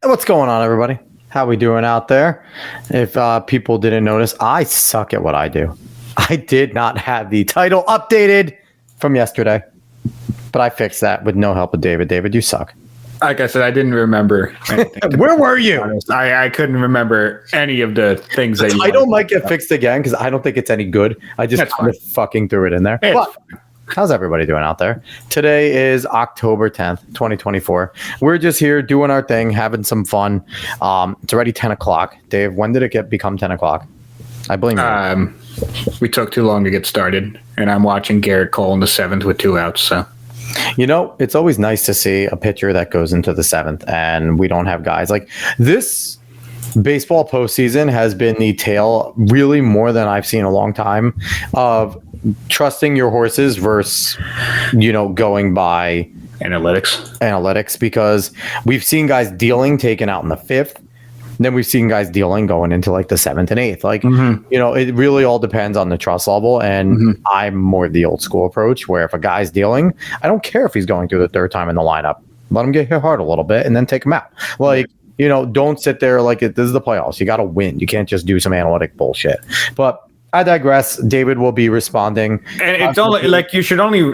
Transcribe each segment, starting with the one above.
What's going on, everybody? How we doing out there? If people didn't notice, I suck at what I do. I did not have the title updated from yesterday, but I fixed that with no help of David. David, you suck. Like I said, I didn't remember anything. Where were you? I couldn't remember any of the things The that you title might get fixed again because I don't think it's any good. I just kind of fucking threw it in there. But how's everybody doing out there? Today is October 10th, 2024. We're just here doing our thing, having some fun. It's already 10 o'clock. Dave, when did it become 10 o'clock? I blame you. We took too long to get started, and I'm watching Garrett Cole in the seventh with 2 outs. So, you know, it's always nice to see a pitcher that goes into the seventh, and we don't have guys like this. Baseball postseason has been the tale, really more than I've seen in a long time, of trusting your horses versus, going by analytics, because we've seen guys dealing taken out in the fifth. Then we've seen guys dealing going into like the seventh and eighth. Like, it really all depends on the trust level. And I'm more the old school approach where if a guy's dealing, I don't care if he's going through the third time in the lineup. Let him get hit hard a little bit and then take him out. Like, don't sit there like this is the playoffs. You got to win. You can't just do some analytic bullshit. But I digress. David will be responding. And it's only like you should only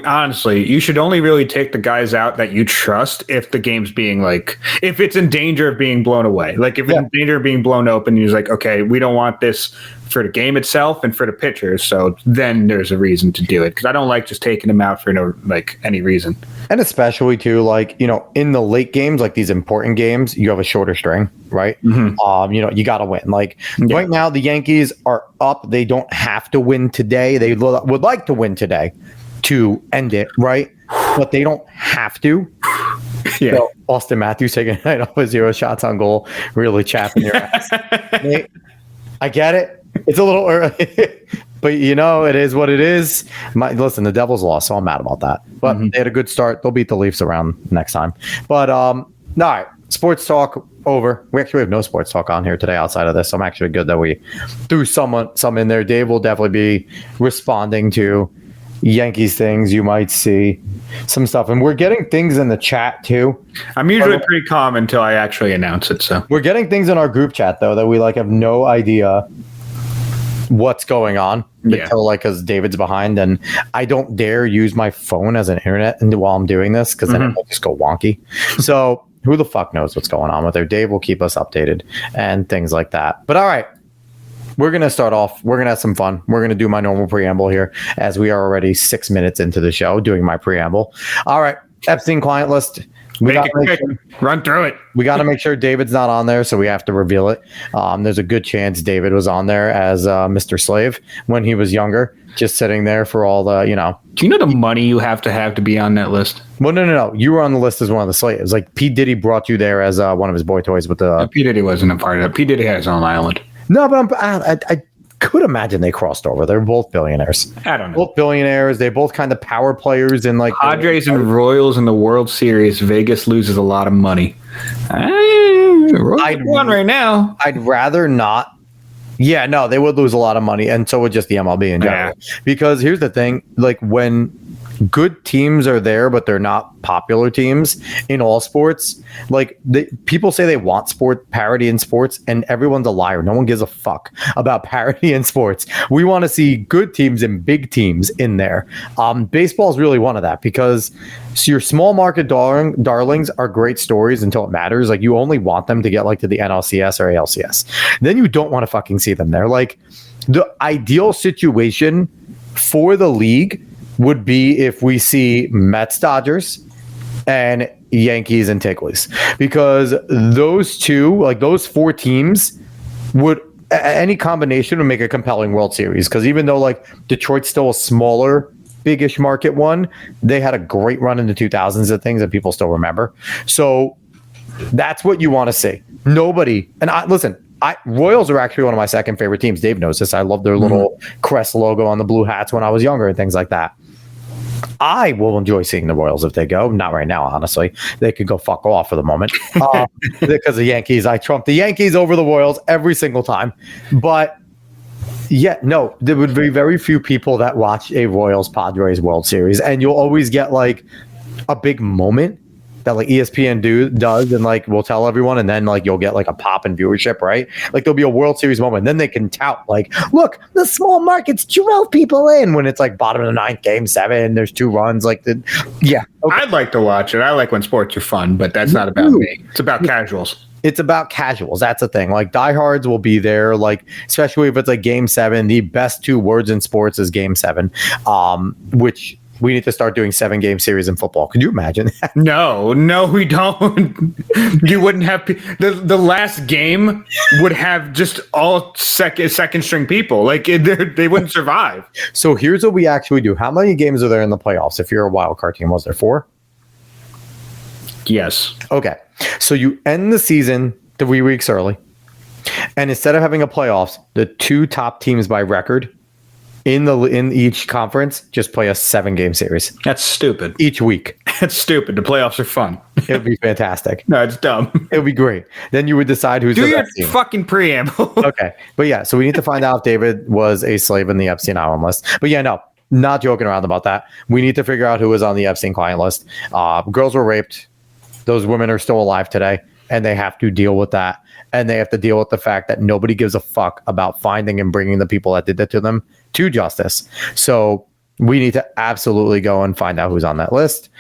really take the guys out that you trust if the game's being if it's in danger of being blown away. Like if it's in danger of being blown open, you're like, okay, we don't want this for the game itself and for the pitchers. So then there's a reason to do it, because I don't like just taking them out for any reason. And especially too, in the late games, like these important games, you have a shorter string, right? You got to win. Right now, the Yankees are up. They don't have to win today. They would like to win today to end it, right? But they don't have to. Yeah. So Austin Matthews taking a night off with 0 shots on goal, really chapping your ass. Nate, I get it. It's a little early, but it is what it is. Listen, the Devils lost, so I'm mad about that. But they had a good start. They'll beat the Leafs around next time. But all right, sports talk over. We actually have no sports talk on here today outside of this. So I'm actually good that we threw some in there. Dave will definitely be responding to Yankees things. You might see some stuff, and we're getting things in the chat too. I'm usually pretty calm until I actually announce it. So we're getting things in our group chat though that we have no idea what's going on until because David's behind, and I don't dare use my phone as an internet while I'm doing this because then it might just go wonky. So who the fuck knows what's going on with there? Dave will keep us updated and things like that. But all right, we're going to start off. We're going to have some fun. We're going to do my normal preamble here as we are already 6 minutes into the show doing my preamble. All right, Epstein client list. Run through it. We got to make sure David's not on there, so we have to reveal it. There's a good chance David was on there as Mr. Slave when he was younger, just sitting there for all the, Do you know the money you have to be on that list? Well, no. You were on the list as one of the slaves. Like P. Diddy brought you there as one of his boy toys with the. P. Diddy wasn't a part of it. P. Diddy had his own island. No, but I could imagine they crossed over. They're both billionaires. I don't know. Both billionaires. They both kind of power players in Padres and Royals in the World Series. Vegas loses a lot of money. I'd won right now. I'd rather not. Yeah, no, they would lose a lot of money, and so would just the MLB in general. Because here's the thing: when good teams are there, but they're not popular teams in all sports. People say they want sport parity in sports, and everyone's a liar. No one gives a fuck about parity in sports. We want to see good teams and big teams in there. Baseball is really one of that because your small market darlings are great stories until it matters. You only want them to get to the NLCS or ALCS. Then you don't want to fucking see them there. The ideal situation for the league would be if we see Mets, Dodgers, and Yankees and Tigleys, because those two, those four teams, would any combination would make a compelling World Series. Because even though Detroit's still a smaller, biggish market one, they had a great run in the 2000s of things that people still remember. So that's what you want to see. Nobody, and Royals are actually one of my second favorite teams. Dave knows this. I love their little crest logo on the blue hats when I was younger and things like that. I will enjoy seeing the Royals if they go. Not right now, honestly. They could go fuck off for the moment. Because the Yankees, I trump the Yankees over the Royals every single time. But there would be very few people that watch a Royals-Padres World Series. And you'll always get a big moment that like ESPN does, and like we'll tell everyone, and then like you'll get like a pop in viewership, right? Like there'll be a World Series moment, and then they can tout like, look, the small markets drove people in when it's like bottom of the ninth, game 7, there's 2 runs, like okay. I'd like to watch it. I like when sports are fun, but that's not about me. It's about casuals. It's about casuals. That's the thing. Like diehards will be there. Like especially if it's like game 7, the best 2 words in sports is game 7, which. We need to start doing 7-game series in football. Could you imagine that? No, we don't. You wouldn't have the last game would have just all second string people. Like they wouldn't survive. So here's what we actually do. How many games are there in the playoffs? If you're a wild card team, was there 4? Yes. Okay. So you end the season 3 weeks early, and instead of having a playoffs, the 2 top teams by record in each conference just play a 7-game series. That's stupid. Each week. That's stupid. The playoffs are fun. It would be fantastic. No, it's dumb. It would be great. Then you would decide who's do the your best team. Fucking preamble. Okay. But yeah, so we need to find out if David was a slave in the Epstein Island list. But yeah, no, not joking around about that. We need to figure out who was on the Epstein client list. Girls were raped. Those women are still alive today, and they have to deal with that. And they have to deal with the fact that nobody gives a fuck about finding and bringing the people that did that to them to justice. So we need to absolutely go and find out who's on that list.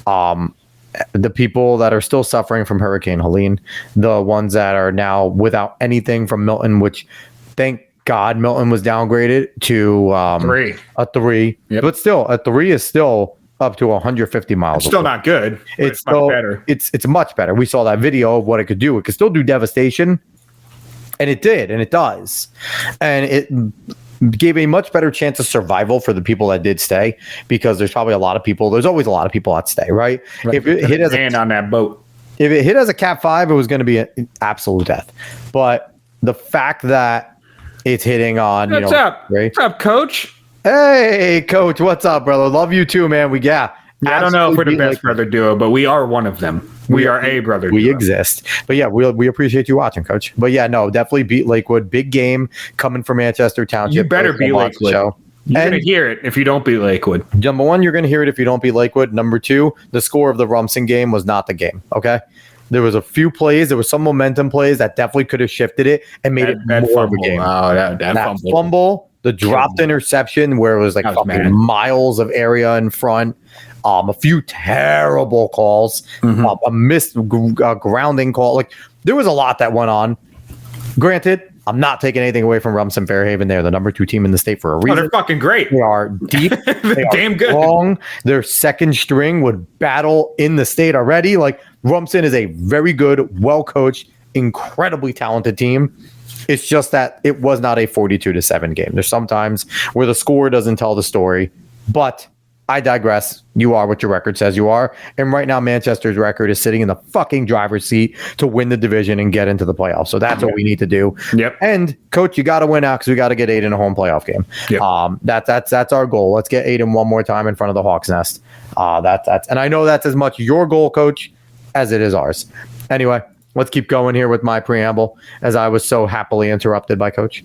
The people that are still suffering from Hurricane Helene, the ones that are now without anything from Milton, which thank God Milton was downgraded to 3. A 3. Yep. But still, a 3 is still up to 150 miles. It's still not good. It's much still better. It's much better. We saw that video of what it could do. It could still do devastation, and it did, and it does, and it gave a much better chance of survival for the people that did stay, because there's probably a lot of people. There's always a lot of people that stay, right? If it hit as on that boat, if it hit as a Cat 5, it was going to be an absolute death. But the fact that it's hitting on, what's up? What's up, Coach? Hey, Coach, what's up, brother? Love you too, man. I don't know if we're the best brother duo, but we are one of them. We are a brother duo. We exist. But yeah, we appreciate you watching, Coach. But yeah, no, definitely beat Lakewood. Big game coming from Manchester Township. You better beat Lakewood. You're going to hear it if you don't beat Lakewood. Number 1, you're going to hear it if you don't beat Lakewood. Number 2, the score of the Rumson game was not the game, okay? There was a few plays. There was some momentum plays that definitely could have shifted it and made it more of a game. Oh, that fumble. The dropped interception where it was like fucking miles of area in front. A few terrible calls. A missed grounding call. Like there was a lot that went on. Granted, I'm not taking anything away from Rumson Fairhaven. They're the number 2 team in the state for a reason. Oh, they're fucking great. They are deep. They are damn good. Strong. Their second string would battle in the state already. Like Rumson is a very good, well-coached, incredibly talented team. It's just that it was not a 42-7 game. There's sometimes where the score doesn't tell the story, but I digress. You are what your record says you are. And right now, Manchester's record is sitting in the fucking driver's seat to win the division and get into the playoffs. So that's what we need to do. Yep. And Coach, you got to win out because we got to get 8 in a home playoff game. Yep. That's our goal. Let's get 8 in one more time in front of the Hawks Nest. And I know that's as much your goal, Coach, as it is ours. Anyway. Let's keep going here with my preamble, as I was so happily interrupted by Coach.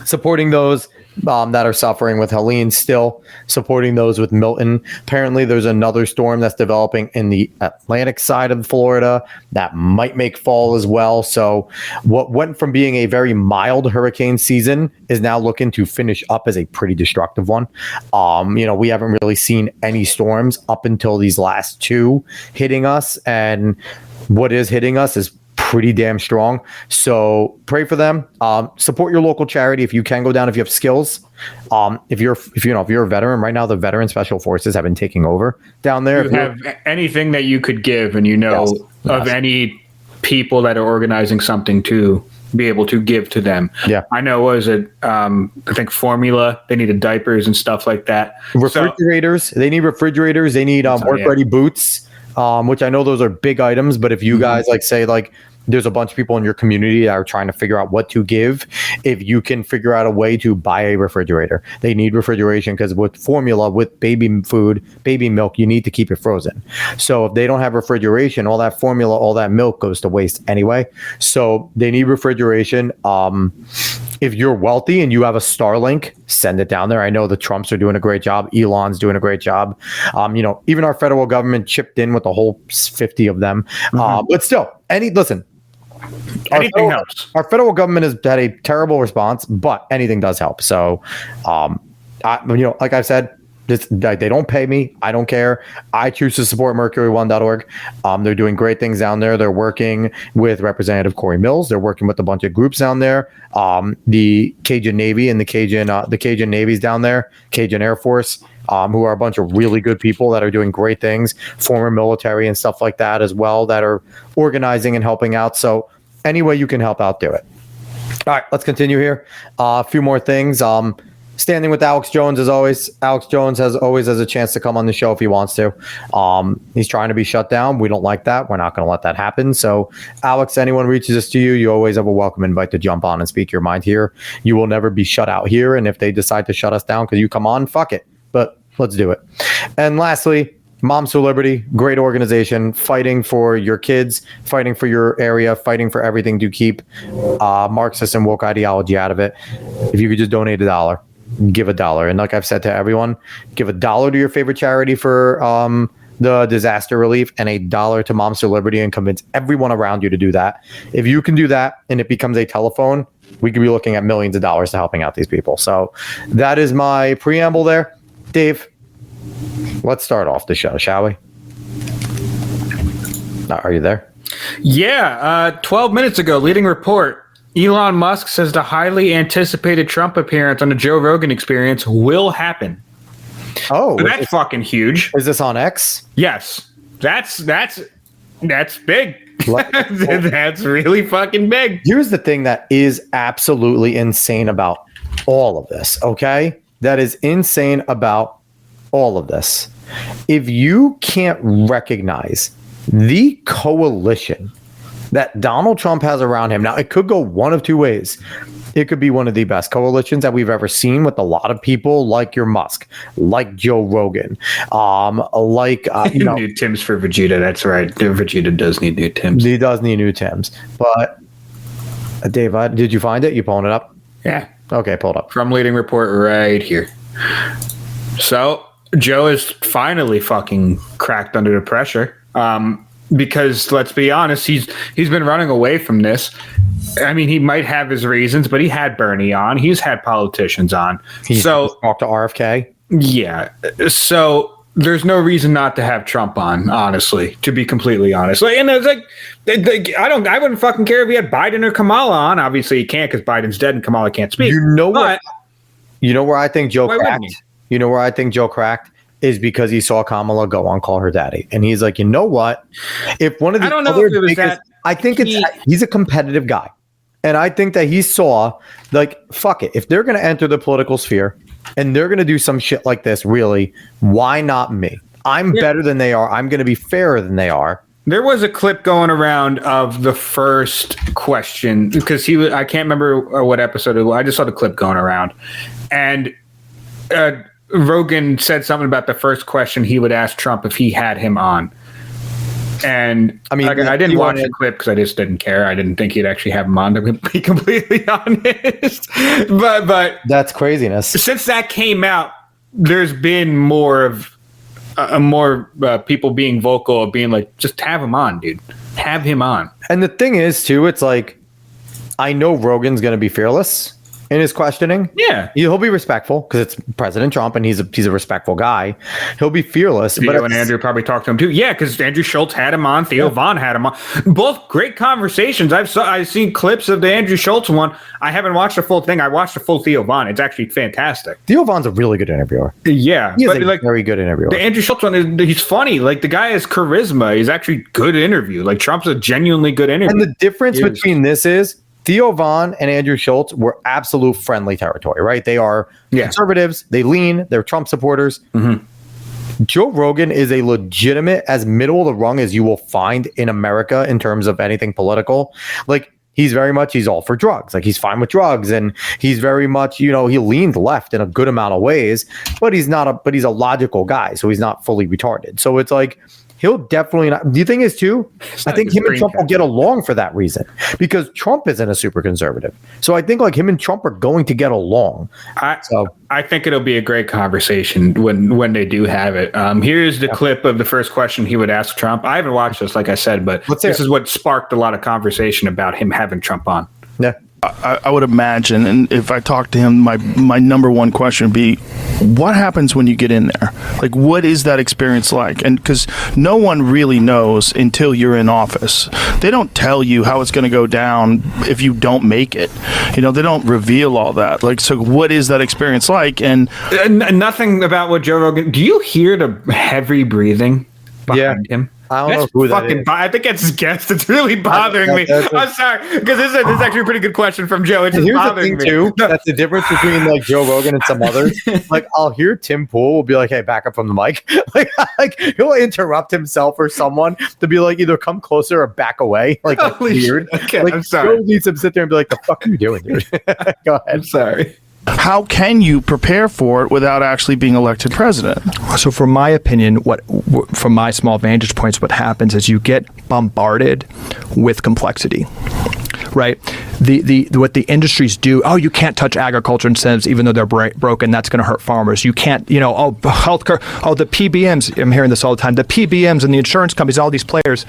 Supporting those that are suffering with Helene, still supporting those with Milton. Apparently, there's another storm that's developing in the Atlantic side of Florida that might make fall as well. So what went from being a very mild hurricane season is now looking to finish up as a pretty destructive one. We haven't really seen any storms up until these last 2 hitting us, and what is hitting us is pretty damn strong. So pray for them. Support your local charity if you can go down, if you have skills. If you're a veteran right now, the veteran special forces have been taking over down there. If you have anything that you could give, and of any people that are organizing something to be able to give to them. Yeah. I know, I think Formula, they needed diapers and stuff like that. Refrigerators. They need refrigerators. They need work-ready boots. Which I know those are big items, but if you guys say there's a bunch of people in your community that are trying to figure out what to give, if you can figure out a way to buy a refrigerator, they need refrigeration because with formula, with baby food, baby milk, you need to keep it frozen. So if they don't have refrigeration, all that formula, all that milk goes to waste anyway. So they need refrigeration. if you're wealthy and you have a Starlink, send it down there. I know the Trumps are doing a great job. Elon's doing a great job. Even our federal government chipped in with the whole 50 of them. But still, anything helps. Our federal government has had a terrible response, but anything does help. So, like I've said, they don't pay me. I don't care. I choose to support mercury1.org. They're doing great things down there. They're working with Representative Corey Mills. They're working with a bunch of groups down there. The Cajun Navy and the Cajun Navy's down there, Cajun Air Force, who are a bunch of really good people that are doing great things, former military and stuff like that as well, that are organizing and helping out. So any way you can help out, do it. All right, let's continue here. A few more things. Standing with Alex Jones as always. Alex Jones has a chance to come on the show if he wants to. He's trying to be shut down. We don't like that. We're not going to let that happen. So, Alex, anyone reaches us to you, you always have a welcome invite to jump on and speak your mind here. You will never be shut out here. And if they decide to shut us down because you come on, fuck it. But let's do it. And lastly, Moms for Liberty, great organization, fighting for your kids, fighting for your area, fighting for everything to keep Marxist and woke ideology out of it. If you could just donate $1. Give $1. And like I've said to everyone, give $1 to your favorite charity for the disaster relief and $1 to Moms for Liberty, and convince everyone around you to do that. If you can do that and it becomes a telephone, we could be looking at millions of dollars to helping out these people. So that is my preamble there. Dave, let's start off the show, shall we? Are you there? Yeah. 12 minutes ago, leading report. Elon Musk says the highly anticipated Trump appearance on the Joe Rogan Experience will happen. Oh, so that's fucking huge. Is this on X? Yes. That's big. That's really fucking big. Here's the thing that is absolutely insane about all of this, okay? That is insane about all of this. If you can't recognize the coalition that Donald Trump has around him. Now, it could go one of two ways. It could be one of the best coalitions that we've ever seen, with a lot of people like your Musk, like Joe Rogan, new Tims for Vegeta. That's right. Vegeta does need new Tims. He does need new Tims. But Dave, did you find it? You pulling it up? Yeah. Okay, pull it up. From leading report right here. So Joe is finally fucking cracked under the pressure. Because let's be honest, he's been running away from this. I mean, he might have his reasons, but he had Bernie on. He's had politicians on. He's talked to RFK. Yeah. So there's no reason not to have Trump on, honestly, to be completely honest. And it's like, I wouldn't fucking care if he had Biden or Kamala on. Obviously, he can't because Biden's dead and Kamala can't speak. You know where I think Joe cracked? You know where I think Joe cracked? Is because he saw Kamala go on Call Her Daddy. And he's like, you know what? If one of the I think he's a competitive guy. And I think that he saw, like, fuck it. If they're going to enter the political sphere and they're going to do some shit like this, really, why not me? I'm better than they are. I'm going to be fairer than they are. There was a clip going around of the first question because I can't remember what episode it was. I just saw the clip going around. And, Rogan said something about the first question he would ask Trump if he had him on. And I mean, I didn't watch the clip because I just didn't care. I didn't think he'd actually have him on, to be completely honest. But that's craziness. Since that came out, there's been more people being vocal of being like, just have him on, dude. Have him on. And the thing is, too, it's like, I know Rogan's going to be fearless in his questioning. Yeah. He'll be respectful because it's President Trump and he's a respectful guy. He'll be fearless. Theo and Andrew probably talked to him too. Yeah, because Andrew Schultz had him on. Theo Von had him on. Both great conversations. I've seen clips of the Andrew Schultz one. I haven't watched the full thing. I watched the full Theo Von. It's actually fantastic. Theo Von's a really good interviewer. Yeah. He's a very good interviewer. The Andrew Schultz one, he's funny. Like, the guy has charisma. He's actually good interview. Like, Trump's a genuinely good interview. And the difference between this is Theo Von and Andrew Schultz were absolute friendly territory, right? They are conservatives. They lean. They're Trump supporters. Mm-hmm. Joe Rogan is a legitimate, as middle of the rung as you will find in America in terms of anything political. Like, he's all for drugs. Like, he's fine with drugs, and he's very much, he leans left in a good amount of ways, but he's a logical guy, so he's not fully retarded. So it's like, he'll definitely not. The thing is, too, I think him and Trump will get along for that reason, because Trump isn't a super conservative. So I think like him and Trump are going to get along. I think it'll be a great conversation when they do have it. Here's the clip of the first question he would ask Trump. I haven't watched this, like I said, but this is what sparked a lot of conversation about him having Trump on. Yeah. I would imagine, and if I talk to him, my number one question would be, what happens when you get in there? Like, what is that experience like? And because no one really knows until you're in office. They don't tell you how it's going to go down if you don't make it. You know, they don't reveal all that. Like, so what is that experience like? And nothing about what Joe Rogan. Do you hear the heavy breathing behind him? I don't know who that is. I think it's guest. It's really bothering me. I'm sorry, because this is actually a pretty good question from Joe. It's just bothering me. Too. That's the difference between like Joe Rogan and some others. Like I'll hear Tim Pool will be like, "Hey, back up from the mic." like he'll interrupt himself or someone to be like, either come closer or back away. Like that's weird. Okay, like, I'm sorry. Joe needs to sit there and be like, "The fuck are you doing, dude?" Go ahead. I'm sorry. How can you prepare for it without actually being elected president? So from my opinion, from my small vantage points, what happens is you get bombarded with complexity, right? What the industries do, you can't touch agriculture incentives even though they're broken, that's going to hurt farmers. You can't, healthcare, the PBMs, I'm hearing this all the time, the PBMs and the insurance companies, all these players,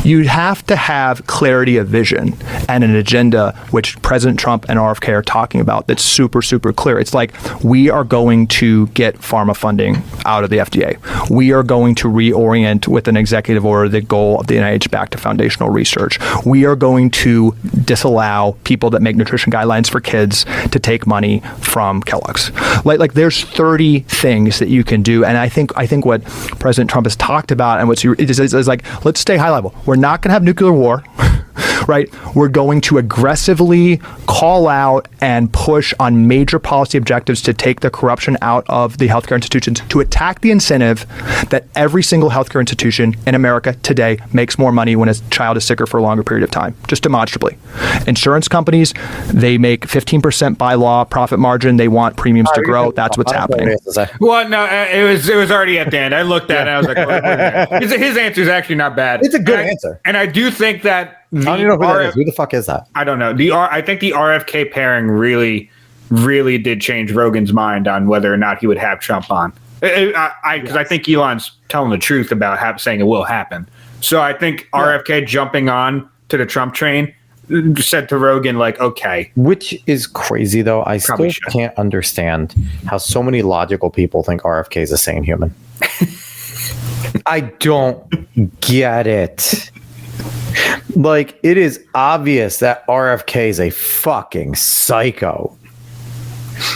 you have to have clarity of vision and an agenda, which President Trump and RFK are talking about, that's super, super clear. It's like, we are going to get pharma funding out of the FDA. We are going to reorient with an executive order the goal of the NIH back to foundational research. We are going to disallow people that make nutrition guidelines for kids to take money from Kellogg's. Like there's 30 things that you can do, and I think what President Trump has talked about and is like, let's stay high level. We're not going to have nuclear war. Right? We're going to aggressively call out and push on major policy objectives to take the corruption out of the healthcare institutions, to attack the incentive that every single healthcare institution in America today makes more money when a child is sicker for a longer period of time, just demonstrably. Insurance companies, they make 15% by law profit margin. They want premiums to grow. That's what's happening. Well, no, it was already at the end. I looked at it. I was like, his answer is actually not bad. It's a good answer. And I do think that I don't even know who that is. Who the fuck is that? I don't know. I think the RFK pairing really, really did change Rogan's mind on whether or not he would have Trump on. Because I think Elon's telling the truth about saying it will happen. So I think RFK jumping on to the Trump train said to Rogan, like, okay. Which is crazy, though. I still can't understand how so many logical people think RFK is a sane human. I don't get it. Like, it is obvious that RFK is a fucking psycho.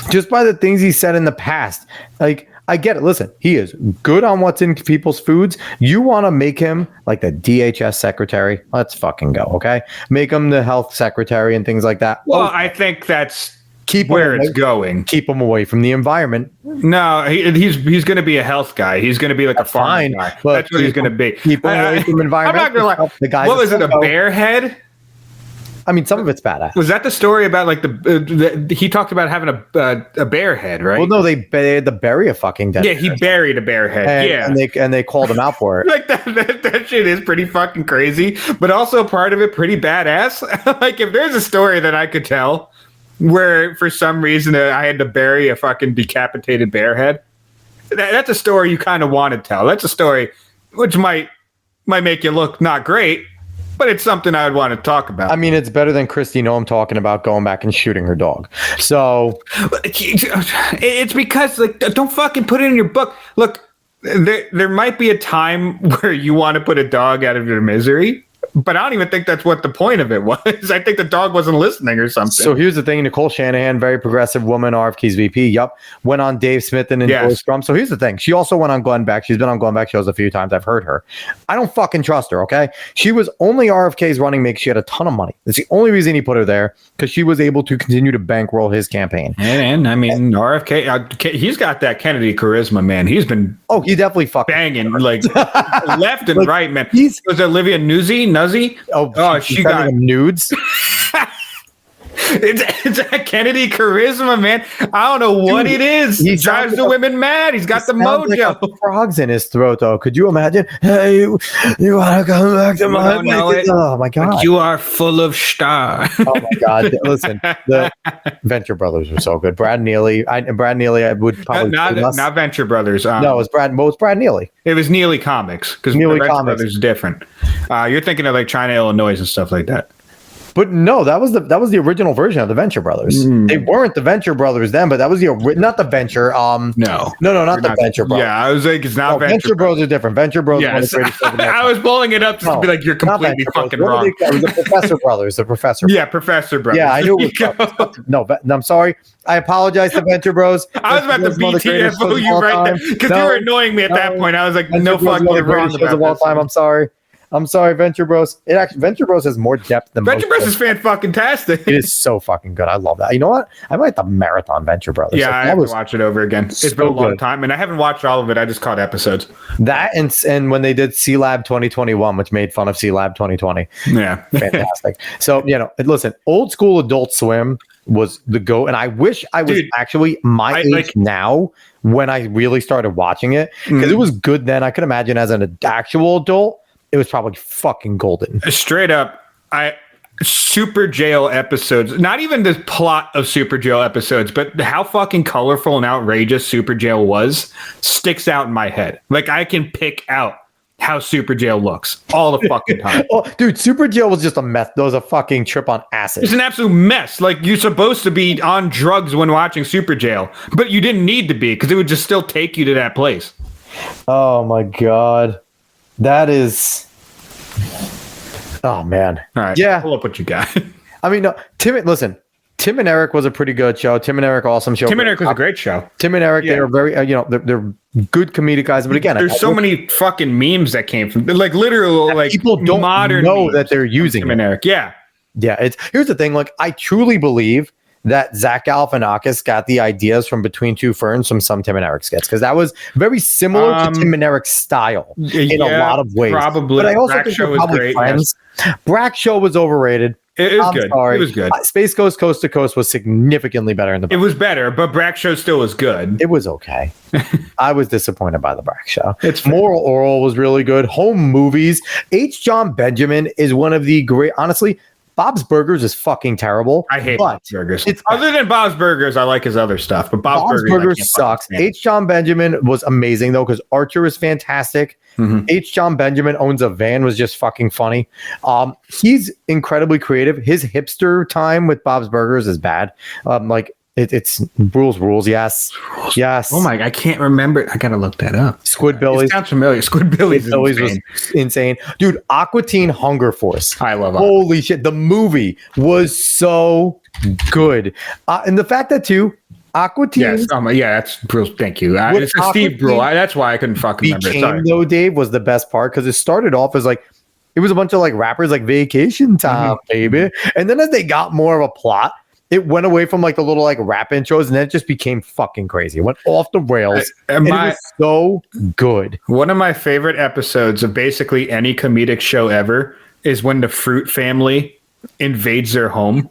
Just by the things he said in the past. Like, I get it. Listen, he is good on what's in people's foods. You want to make him like the DHS secretary? Let's fucking go, okay? Make him the health secretary and things like that. Well, I think that's where it's going. Keep him away from the environment. No, he's going to be a health guy. He's going to be like a farmer guy. That's what he's going to be. Keep him away from environment. I'm not going to lie. The guy. What was it? A bear head? I mean, some of it's badass. Was that the story about like he talked about having a bear head, right? Well, no, they had to bury a fucking dead. Yeah, he buried a bear head. And they called him out for it. Like that shit is pretty fucking crazy, but also part of it pretty badass. Like if there's a story that I could tell where for some reason I had to bury a fucking decapitated bear head, that's a story you kind of want to tell. That's a story which might make you look not great, but it's something I would want to talk about. I mean, it's better than Christy Noem talking about going back and shooting her dog. So it's because, like, don't fucking put it in your book. Look, there might be a time where you want to put a dog out of your misery, but I don't even think that's what the point of it was. I think the dog wasn't listening or something. So here's the thing. Nicole Shanahan, very progressive woman, RFK's VP. Yup. Went on Dave Smith and Joy Scrum. So here's the thing. She also went on Glenn Beck. She's been on Glenn Beck shows a few times. I've heard her. I don't fucking trust her, okay? She was only RFK's running mate. She had a ton of money. That's the only reason he put her there, because she was able to continue to bankroll his campaign. And I mean, RFK, he's got that Kennedy charisma, man. He's been he definitely fucking banging like left and right, man. Was Olivia Nuzzi? Oh, she got him nudes. It's that Kennedy charisma, man. I don't know what it is. He drives the women mad. He's got the mojo. Like frogs in his throat, though. Could you imagine? Hey, you want to come back to my place? Oh my god! But you are full of star. Oh my god! Listen, the Venture Brothers were so good. Brad Neely. I would probably not Venture Brothers. No, it was Brad. Well, it was Brad Neely. It was Neely Comics because Neely Venture Brothers is different. You're thinking of like China, Illinois, and stuff like that. But no, that was the original version of the Venture Brothers. They weren't the Venture Brothers then, but that was not the Venture. No, not the Venture Brothers. Yeah, I was like, it's not Venture Bros are different. Venture Bros. Yes. I was pulling it up just to be like, you're completely fucking wrong. It was the Professor Brothers. The Professor. Yeah, Professor Brothers. Yeah, I knew it was. No, I'm sorry. I apologize to Venture Bros. I was about to BTFO you right there because you were annoying me at that point. I was like, no fucking wrong about of all time. I'm sorry, Venture Bros. Venture Bros has more depth than Venture Bros is fan-fucking-tastic. It is so fucking good. I love that. You know what? I might have to marathon Venture Brothers. Yeah, I have to watch it over again. It's been a long time, and I haven't watched all of it. I just caught episodes. That and when they did C-Lab 2021, which made fun of C-Lab 2020. Yeah. Fantastic. So, listen, old school Adult Swim was the go, and I wish I was actually my age now when I really started watching it, because it was good then. I could imagine as an actual adult, it was probably fucking golden. Straight up, Super Jail episodes, not even the plot of Super Jail episodes, but how fucking colorful and outrageous Super Jail was sticks out in my head. Like, I can pick out how Super Jail looks all the fucking time. Oh, dude, Super Jail was just a mess. That was a fucking trip on acid. It's an absolute mess. Like, you're supposed to be on drugs when watching Super Jail, but you didn't need to be because it would just still take you to that place. Oh my god. That is... Oh, man. All right. Yeah. Pull up what you got. I mean, no, Tim and Eric was a pretty good show. Tim and Eric, awesome show. Tim and Eric was a great show. Tim and Eric, they are very, they're good comedic guys. But again, there's so many fucking memes that came from, like, literally, like, people don't modern know that they're using Tim and Eric. Yeah. Yeah. Here's the thing. Like, I truly believe that Zach Galifianakis got the ideas from Between Two Ferns from some Tim and Eric skits, because that was very similar to Tim and Eric's style in a lot of ways. Probably. But I also Brack think Show they're probably great, friends. Yes. Brack Show was overrated. It was good. Sorry. It was good. Space Coast to Coast was significantly better in the. It was better, but Brack Show still was good. It was okay. I was disappointed by the Brack Show. It's Moral Oral was really good. Home Movies. H. John Benjamin is one of the great. Honestly, Bob's Burgers is fucking terrible. I hate Bob's Burgers. Other than Bob's Burgers, I like his other stuff, but Bob's Burgers sucks. H. John Benjamin was amazing though, because Archer is fantastic. H. John Benjamin owns a van was just fucking funny. He's incredibly creative. His hipster time with Bob's Burgers is bad. It's rules. Yes. Oh my! I can't remember. I gotta look that up. Squidbillies. It sounds familiar. Squidbillies was insane. Dude, Aqua Teen Hunger Force. I love it. Holy shit. The movie was so good. And the fact that too, Aqua Teen. Yes. That's Brule. Thank you. It's Steve Brule. That's why I couldn't fucking remember. Sorry. Though, Dave, was the best part, because it started off as like, it was a bunch of like rappers, like Vacation Time, baby. And then as they got more of a plot, it went away from like the little like rap intros, and then it just became fucking crazy. It went off the rails. And it was so good. One of my favorite episodes of basically any comedic show ever is when the Fruit family invades their home.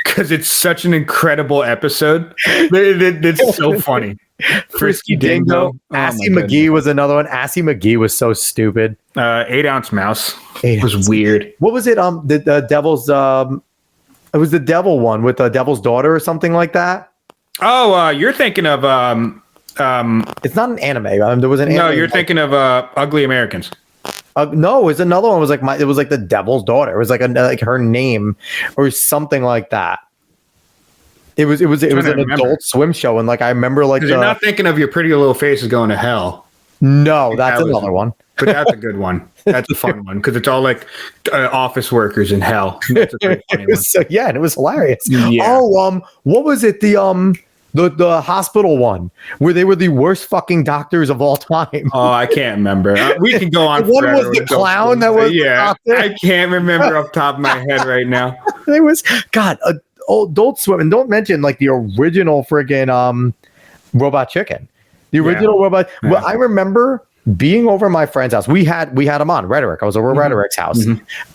Because it's such an incredible episode. It's so funny. Frisky Dingo. Assy McGee was another one. Assy McGee was so stupid. 8-ounce mouse. It was weird. What was it? The Devil's... It was the Devil one with the Devil's Daughter or something like that. Oh, you're thinking of it's not an anime. There was an anime. No, you're thinking of Ugly Americans. No, it's another one. It was like the Devil's Daughter. It was like her name or something like that. It was an Adult Swim show, and like I remember like you're not thinking of Your Pretty Little Face is Going to Hell. No, that's another one. But that's a good one. That's a fun one because it's all like office workers in hell. That's a pretty funny one. And it was hilarious. Yeah. Oh, what was it? The hospital one where they were the worst fucking doctors of all time. Oh, I can't remember. We can go on. One was the clown that was. Yeah, I can't remember off the top of my head right now. It was Adult Swim, and don't mention like the original friggin' Robot Chicken. The original Robot. Yeah. Well, I remember being over at my friend's house. We had him on Rhetoric. I was over at Rhetoric's house,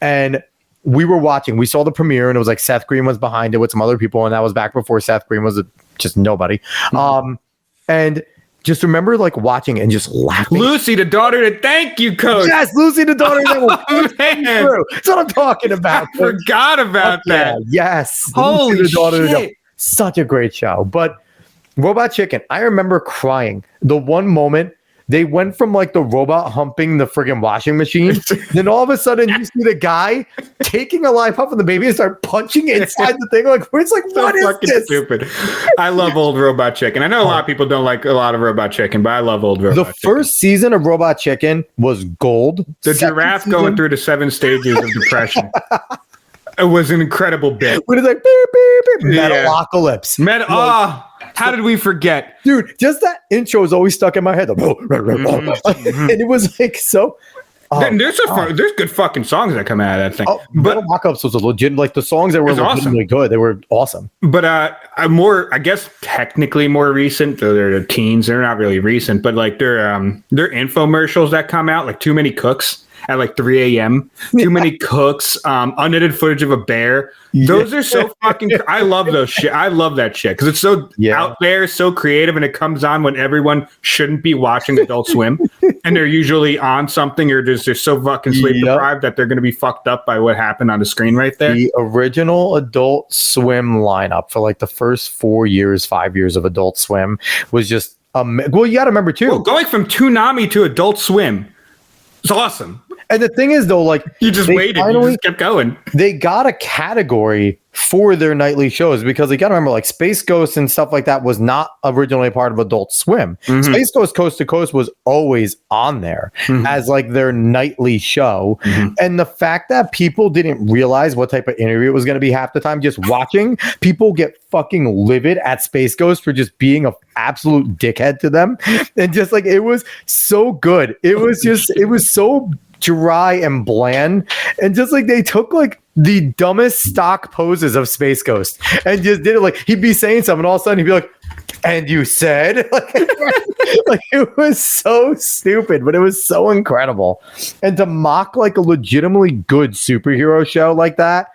and we were watching. We saw the premiere, and it was like Seth Green was behind it with some other people, and that was back before Seth Green was just nobody. And just remember like watching and just laughing. Lucy, the daughter to thank you, coach. Yes, Lucy, the daughter. Man. That's what I'm talking about. I forgot about that. Yes. Holy Lucy, the daughter shit. Such a great show. But Robot Chicken, I remember crying. The one moment they went from like the robot humping the friggin' washing machine, then all of a sudden you see the guy taking a live pup of the baby and start punching inside the thing. Like, it's like, So what is fucking this? stupid. I love old Robot Chicken. I know a lot of people don't like a lot of Robot Chicken, but I love old Robot Chicken. The first season of Robot Chicken was gold. The giraffe going through the 7 stages of depression. It was an incredible bit. When it's like beep, beep, beep, Metalocalypse. How did we forget? Dude, just that intro is always stuck in my head. And it was like so. There's good fucking songs that come out of that thing. But Metalocalypse was a legit, like the songs that were legitimately good. They were awesome. But I guess technically more recent, though they're the teens. They're not really recent, but like they're infomercials that come out, like Too Many Cooks at like 3 a.m. Too Many Cooks, unedited footage of a bear. Those are so fucking. I love those shit. I love that shit because it's so out there, so creative, and it comes on when everyone shouldn't be watching Adult Swim, and they're usually on something or they're so fucking sleep deprived that they're going to be fucked up by what happened on the screen right there. The original Adult Swim lineup for like the first 5 years of Adult Swim was just well, you got to remember too. Well, going from Toonami to Adult Swim, it's awesome. And the thing is, though, like you just waited, you just kept going. They got a category for their nightly shows because you got to remember, like Space Ghost and stuff like that was not originally part of Adult Swim. Space Ghost Coast to Coast was always on there as like their nightly show. And the fact that people didn't realize what type of interview it was going to be half the time, just watching people get fucking livid at Space Ghost for just being an absolute dickhead to them. And just like, it was so good. It was so dry and bland, and just like they took like the dumbest stock poses of Space Ghost and just did it. Like he'd be saying something, and all of a sudden he'd be like, "And you said," like it was so stupid, but it was so incredible. And to mock like a legitimately good superhero show like that,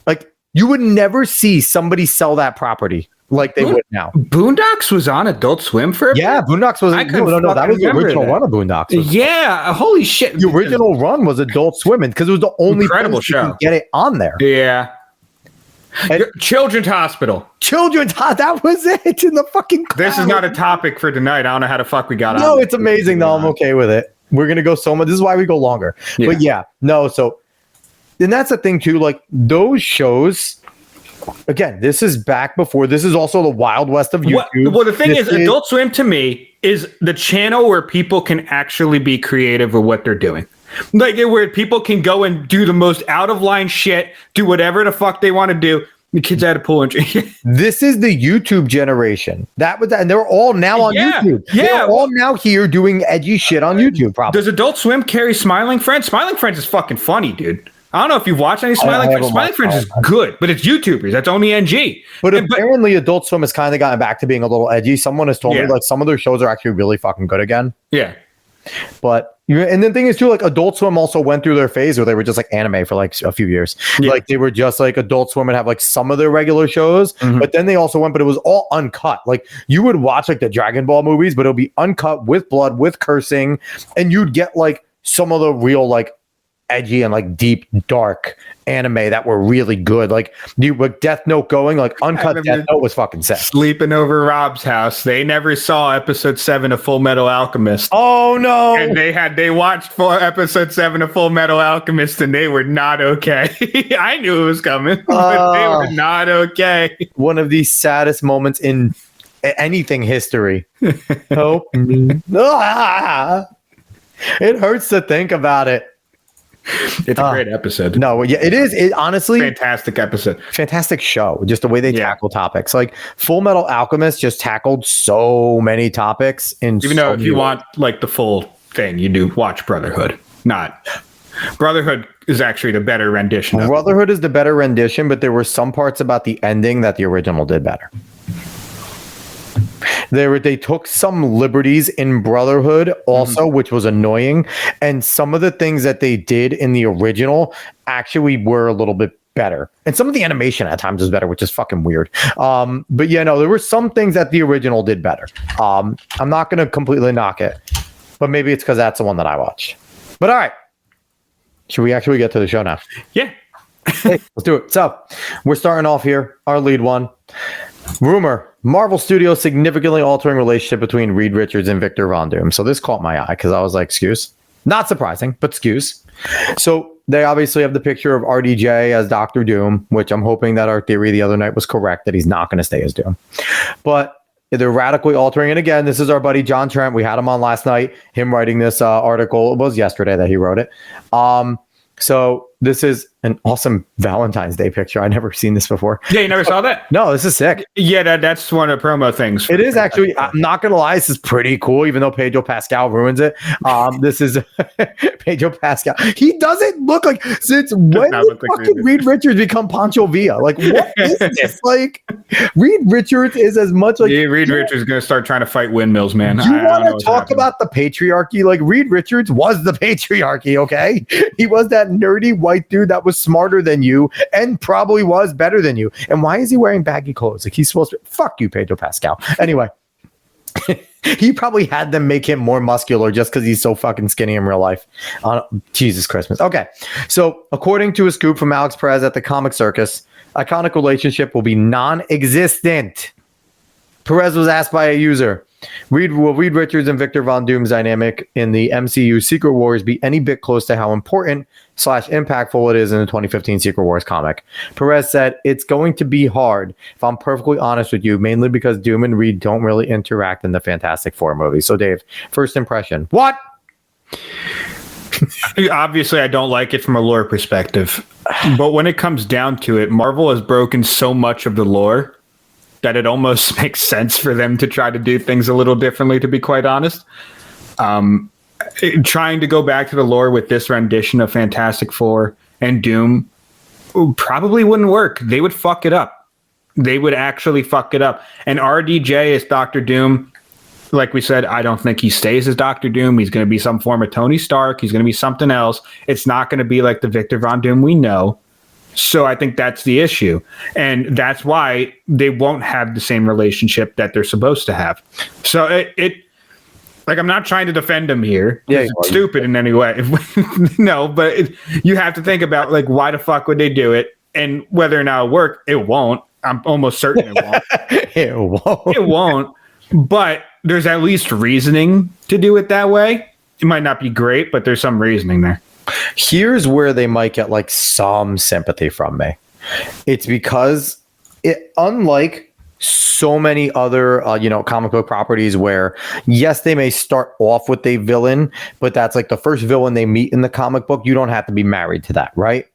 like you would never see somebody sell that property like they would now. Boondocks was on Adult Swim for a bit? Boondocks was no, that was the original run of Boondocks. Holy shit. The original run was Adult Swim because it was the only incredible show. You could get it on there. Yeah. And Children's Hospital. That was it in the fucking cloud. This is not a topic for tonight. I don't know how the fuck we got on. No, it's amazing though. I'm okay with it. We're going to go so much. This is why we go longer. Yeah. But so and that's the thing too, like those shows. Again, this is back before. This is also the Wild West of YouTube. Well, the thing is, Adult Swim to me is the channel where people can actually be creative with what they're doing. Like where people can go and do the most out of line shit, do whatever the fuck they want to do. The kids had a pool and this is the YouTube generation. And they're all now on YouTube. They're all now here doing edgy shit on YouTube. Probably. Does Adult Swim carry Smiling Friends? Smiling Friends is fucking funny, dude. I don't know if you've watched any Smiling Friends. Smiling Friends is good, but it's YouTubers. That's only NG. But apparently Adult Swim has kind of gotten back to being a little edgy. Someone has told me like some of their shows are actually really fucking good again. Yeah. But and the thing is too, like Adult Swim also went through their phase where they were just like anime for like a few years. Yeah. Like they were just like Adult Swim and have like some of their regular shows, but then they also went, but it was all uncut. Like you would watch like the Dragon Ball movies, but it'll be uncut with blood, with cursing, and you'd get like some of the real like edgy and like deep dark anime that were really good. Like with Death Note going, like uncut Death Note was fucking sick. Sleeping over Rob's house. They never saw episode 7 of Full Metal Alchemist. Oh no. And they watched episode 7 of Full Metal Alchemist and they were not okay. I knew it was coming, but they were not okay. One of the saddest moments in anything history. Help me. It hurts to think about it. It's a great episode. No, yeah, it is. It honestly, fantastic episode, fantastic show. Just the way they tackle topics, like Full Metal Alchemist, just tackled so many topics. Even though if you want like the full thing, you do watch Brotherhood. Brotherhood is actually the better rendition. Brotherhood is the better rendition, but there were some parts about the ending that the original did better. They took some liberties in Brotherhood also, which was annoying. And some of the things that they did in the original actually were a little bit better. And some of the animation at times is better, which is fucking weird. But yeah, no, there were some things that the original did better. I'm not going to completely knock it, but maybe it's because that's the one that I watched. But all right. Should we actually get to the show now? Yeah. Hey, let's do it. So we're starting off here. Our lead one. Rumor: Marvel Studios significantly altering relationship between Reed Richards and Victor Von Doom. So this caught my eye because I was like, excuse. Not surprising, but excuse. So they obviously have the picture of RDJ as Dr. Doom, which I'm hoping that our theory the other night was correct, that he's not going to stay as Doom. But they're radically altering it again. This is our buddy John Trent. We had him on last night. Him writing this article. It was yesterday that he wrote it. So this is an awesome Valentine's Day picture. I never seen this before. Yeah, you never saw that? No, this is sick. Yeah, that's one of the promo things. It is actually. I'm not gonna lie, this is pretty cool. Even though Pedro Pascal ruins it, this is Pedro Pascal. He doesn't look like since when did fucking Reed Richards become Pancho Villa? Like, what is this? Like, Reed Richards is as much like Reed Richards is gonna start trying to fight windmills, man. You want to talk about the patriarchy? Like, Reed Richards was the patriarchy. Okay, he was that nerdy white dude that was smarter than you and probably was better than you. And why is he wearing baggy clothes? Like, he's supposed to. Fuck you, Pedro Pascal. Anyway, he probably had them make him more muscular just because he's so fucking skinny in real life. Jesus Christmas. Okay, so according to a scoop from Alex Perez at the Comic Circus, iconic relationship will be non-existent. Perez was asked by a user, will Reed Richards and Victor Von Doom's dynamic in the MCU Secret Wars be any bit close to how important / impactful it is in the 2015 Secret Wars comic? Perez said, it's going to be hard, if I'm perfectly honest with you, mainly because Doom and Reed don't really interact in the Fantastic Four movie. So Dave, first impression. What? Obviously, I don't like it from a lore perspective. But when it comes down to it, Marvel has broken so much of the lore that it almost makes sense for them to try to do things a little differently, to be quite honest. Trying to go back to the lore with this rendition of Fantastic Four and Doom probably wouldn't work. They would fuck it up. They would actually fuck it up. And RDJ as Dr. Doom, like we said, I don't think he stays as Dr. Doom. He's going to be some form of Tony Stark. He's going to be something else. It's not going to be like the Victor Von Doom we know. So I think that's the issue. And that's why they won't have the same relationship that they're supposed to have. So it like, I'm not trying to defend him here. Yeah, it's stupid in any way. No, but you have to think about, like, why the fuck would they do it? And whether or not it'll work, it won't. I'm almost certain it won't. It won't. It won't. But there's at least reasoning to do it that way. It might not be great, but there's some reasoning there. Here's where they might get like some sympathy from me. It's because unlike so many other comic book properties where, yes, they may start off with a villain, but that's like the first villain they meet in the comic book. You don't have to be married to that, right?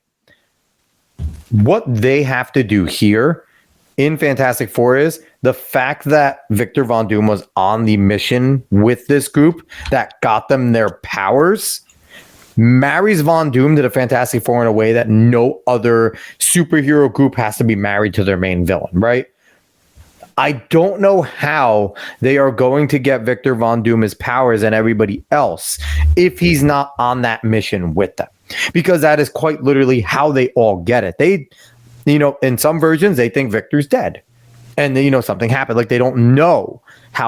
What they have to do here in Fantastic Four is the fact that Victor Von Doom was on the mission with this group that got them their powers marries Von Doom to the Fantastic Four in a way that no other superhero group has to be married to their main villain, right? I don't know how they are going to get Victor Von Doom his powers and everybody else if he's not on that mission with them, because that is quite literally how they all get it. They, in some versions, they think Victor's dead and something happened. Like, they don't know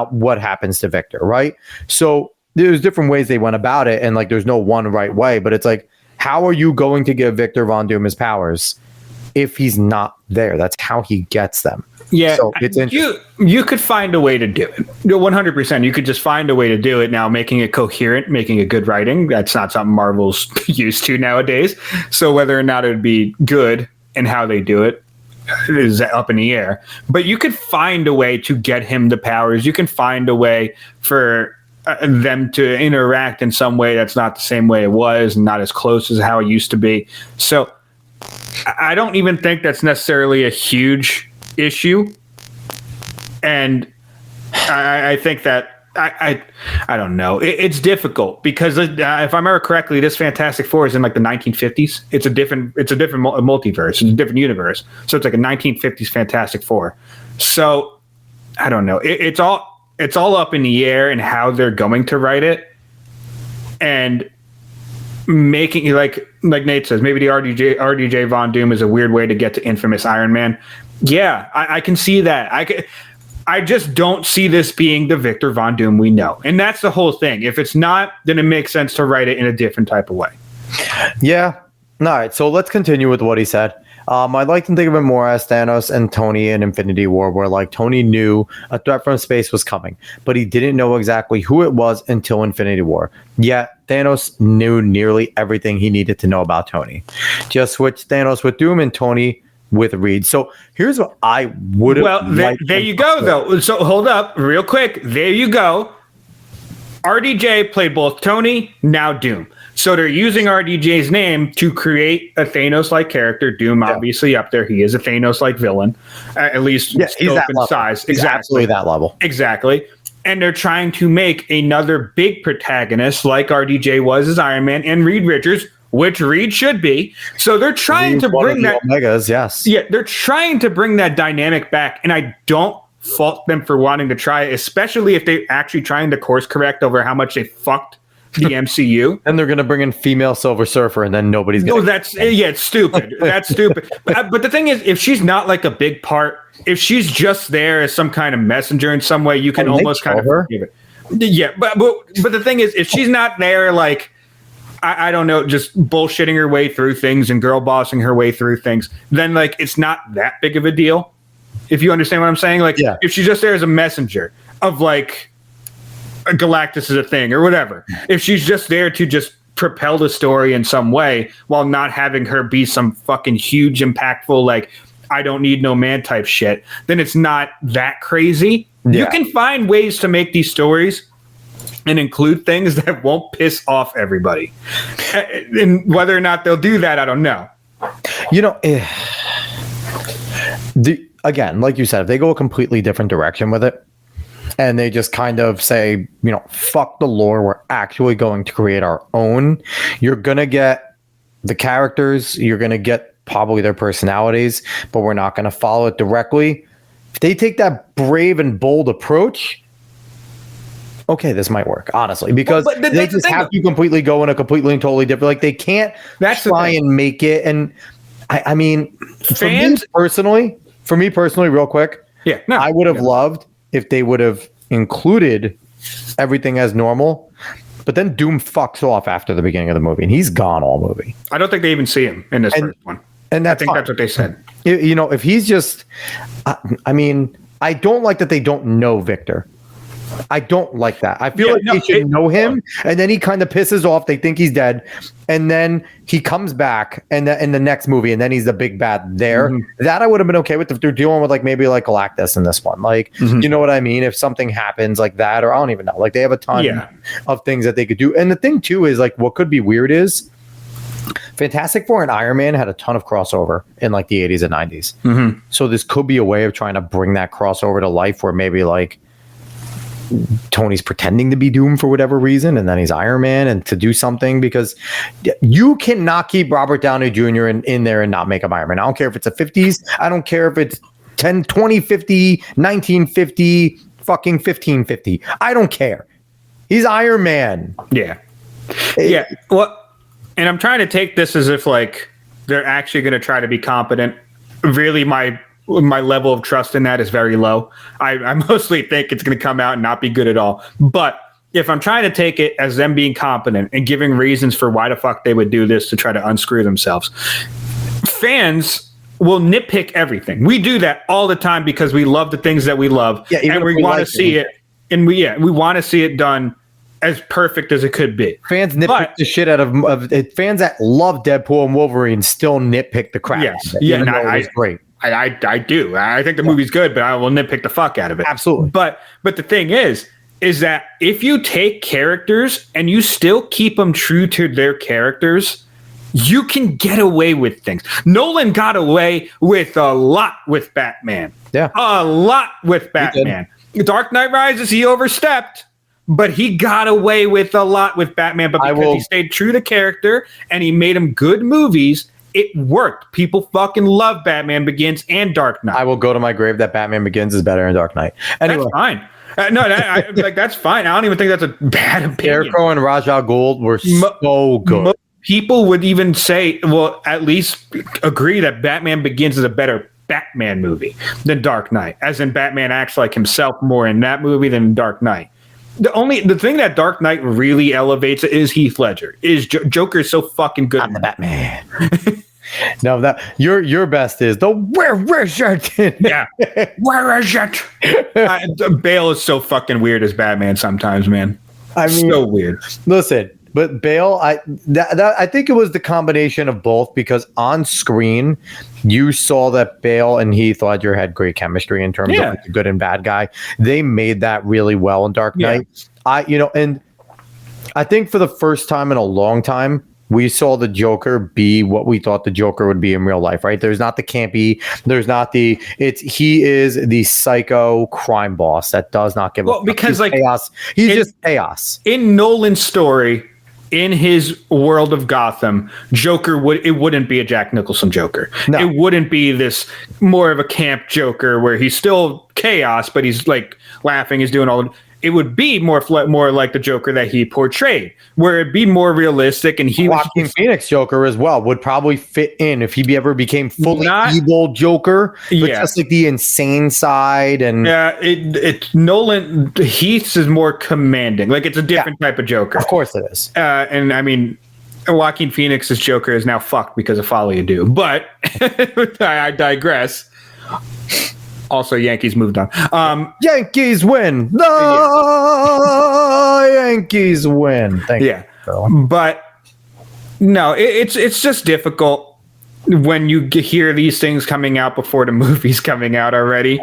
what happens to Victor, right? So there's different ways they went about it, and like there's no one right way, but it's like, how are you going to give Victor Von Doom his powers if he's not there? That's how he gets them. Yeah, so it's interesting. You could find a way to do it. 100%. You could just find a way to do it. Now, making it coherent, making it good writing, that's not something Marvel's used to nowadays. So whether or not it would be good and how they do it is up in the air. But you could find a way to get him the powers. You can find a way for them to interact in some way that's not the same way it was and not as close as how it used to be. So I don't even think that's necessarily a huge issue. And I think that I don't know. It's difficult because if I remember correctly, this Fantastic Four is in like the 1950s. It's a different multiverse. It's a different universe. So it's like a 1950s Fantastic Four. So I don't know. It's all it's all up in the air and how they're going to write it, and making like Nate says, maybe the RDJ Von Doom is a weird way to get to infamous Iron Man. Yeah, I can see that. I just don't see this being the Victor Von Doom we know, and that's the whole thing. If it's not, then it makes sense to write it in a different type of way. Yeah. All right. So let's continue with what he said. I'd like to think of it more as Thanos and Tony in Infinity War, where like Tony knew a threat from space was coming, but he didn't know exactly who it was until Infinity War. Yet Thanos knew nearly everything he needed to know about Tony. Just switch Thanos with Doom and Tony with Reed. So here's what I would have. Well, there you go, though. So hold up, real quick. There you go. RDJ played both Tony, now Doom. So they're using RDJ's name to create a Thanos-like character. Doom, obviously, up there. He is a Thanos-like villain, at least he's that in level. size. He's absolutely that level. Exactly. And they're trying to make another big protagonist like RDJ was as Iron Man and Reed Richards, which Reed should be. So they're trying to bring that. Omegas, yes. Yeah, they're trying to bring that dynamic back, and I don't fault them for wanting to try, especially if they're actually trying to course correct over how much they fucked the MCU. And they're going to bring in female Silver Surfer, and then nobody's going to... it's stupid. That's stupid. But the thing is, if she's not like a big part, if she's just there as some kind of messenger in some way, you can almost kind of forgive it. Yeah, but the thing is, if she's not there, like, I don't know, just bullshitting her way through things and girl bossing her way through things, then like it's not that big of a deal. If you understand what I'm saying, like if she's just there as a messenger of like Galactus is a thing or whatever, if she's just there to just propel the story in some way while not having her be some fucking huge, impactful, like I don't need no man type shit, then it's not that crazy. Yeah. You can find ways to make these stories and include things that won't piss off everybody. And whether or not they'll do that, I don't know. You know, again, like you said, if they go a completely different direction with it, and they just kind of say, you know, fuck the lore, we're actually going to create our own, you're going to get the characters, you're going to get probably their personalities, but we're not going to follow it directly. If they take that brave and bold approach, okay, this might work, honestly, because they just have to completely go in a completely and totally different, like they can't try and make it. And I mean, fans, for me personally, real quick, I would have loved if they would have included everything as normal, but then Doom fucks off after the beginning of the movie, and he's gone all movie. I don't think they even see him in this first one. And I think that's what they said. You know, if he's just, I mean, I don't like that they don't know Victor. I don't like that. I feel they should know him, and then he kind of pisses off. They think he's dead, and then he comes back in the next movie, and then he's the big bad there. Mm-hmm. That I would have been okay with if they're dealing with like maybe like Galactus in this one. Like, you know what I mean? If something happens like that, or I don't even know. Like they have a ton of things that they could do. And the thing too is like what could be weird is Fantastic Four and Iron Man had a ton of crossover in like the 80s and 90s. Mm-hmm. So this could be a way of trying to bring that crossover to life where maybe like Tony's pretending to be Doom for whatever reason, and then he's Iron Man, and to do something, because you cannot keep Robert Downey Jr. in there and not make him Iron Man. I don't care if it's a 50s. I don't care if it's 10, 20, 50, 1950, fucking 1550. I don't care. He's Iron Man. Yeah. Yeah. Well, and I'm trying to take this as if like they're actually going to try to be competent. Really, my level of trust in that is very low. I mostly think it's going to come out and not be good at all. But if I'm trying to take it as them being competent and giving reasons for why the fuck they would do this to try to unscrew themselves, fans will nitpick everything. We do that all the time because we love the things that we love, and we want to see it. And we want to see it done as perfect as it could be. Fans nitpick the shit out of fans that love Deadpool and Wolverine still nitpick the crap. Yes, out of it, it was great. I do. I think the movie's good, but I will nitpick the fuck out of it. Absolutely. But the thing is that if you take characters and you still keep them true to their characters, you can get away with things. Nolan got away with a lot with Batman. Yeah. A lot with Batman. Dark Knight Rises, he overstepped, but he got away with a lot with Batman. But because he stayed true to character and he made him good movies, it worked. People fucking love Batman Begins and Dark Knight. I will go to my grave that Batman Begins is better than Dark Knight. Anyway, that's fine. Like that's fine. I don't even think that's a bad opinion. Scarecrow and Ra's al Ghul were so good. People would even say, well, at least agree that Batman Begins is a better Batman movie than Dark Knight, as in Batman acts like himself more in that movie than Dark Knight. The thing that Dark Knight really elevates is Heath Ledger. Joker is so fucking good. I'm the Batman. No, that your best is the where is it? Yeah, where is it? Bale is so fucking weird as Batman sometimes, man. I mean, so weird. Listen, but Bale, I think it was the combination of both, because on screen you saw that Bale and Heath Ledger had great chemistry in terms of like the good and bad guy. They made that really well in Dark Knight. And I think for the first time in a long time, we saw the Joker be what we thought the Joker would be in real life, right? There's not the campy, he is the psycho crime boss that does not give a fuck. Because like chaos. He's just chaos. In Nolan's story, in his world of Gotham, Joker wouldn't be a Jack Nicholson Joker. No. It wouldn't be this more of a camp Joker where he's still chaos, but he's like laughing, he's doing all. It would be more like the Joker that he portrayed, where it'd be more realistic. And Joaquin Phoenix Joker as well would probably fit in if he ever became fully evil Joker, but just like the insane side. And it's Nolan. Heath's is more commanding. Like it's a different type of Joker. Of course it is. And I mean, Joaquin Phoenix's Joker is now fucked because of Folly Do. But I digress. Also, Yankees moved on. Yankees win. No, Yankees win. Thank you. But no, it's just difficult when you hear these things coming out before the movie's coming out already.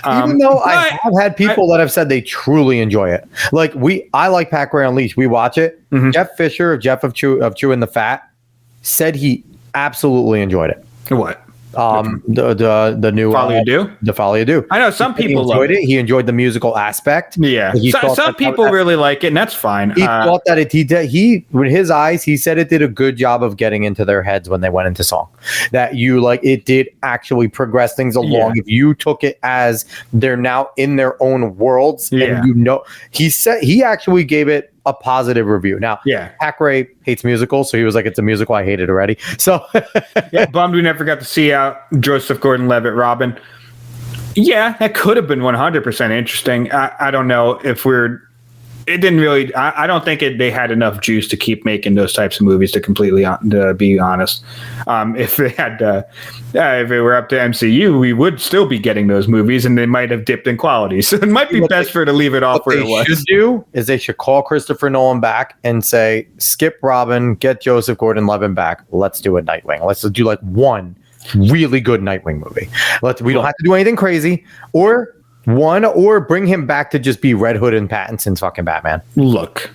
Even though I have had people that have said they truly enjoy it. Like I like Pac-Ray Unleashed. We watch it. Mm-hmm. Jeff Fisher, of Chewing the Fat, said he absolutely enjoyed it. What? The new Folly Do? The Folly Do. I know some people enjoyed it. He enjoyed the musical aspect. Yeah, some people really like it, and that's fine. He thought that he with his eyes, he said it did a good job of getting into their heads when they went into song. That it did actually progress things along. If you took it as they're now in their own worlds, and he said he actually gave it a positive review. Now, Pac-Ray hates musicals, so he was like, "It's a musical. I hate it already." So, bummed we never got to see Joseph Gordon-Levitt Robin. Yeah, that could have been 100% interesting. I don't know if it didn't really. I don't think they had enough juice to keep making those types of movies. To be honest, if they had, if it were up to MCU, we would still be getting those movies, and they might have dipped in quality. So it might be best for it to leave it off where it was. They should call Christopher Nolan back and say, skip Robin, get Joseph Gordon-Levitt back. Let's do a Nightwing. Let's do like one really good Nightwing movie. We don't have to do anything crazy, or bring him back to just be Red Hood and Pattinson's fucking Batman. Look,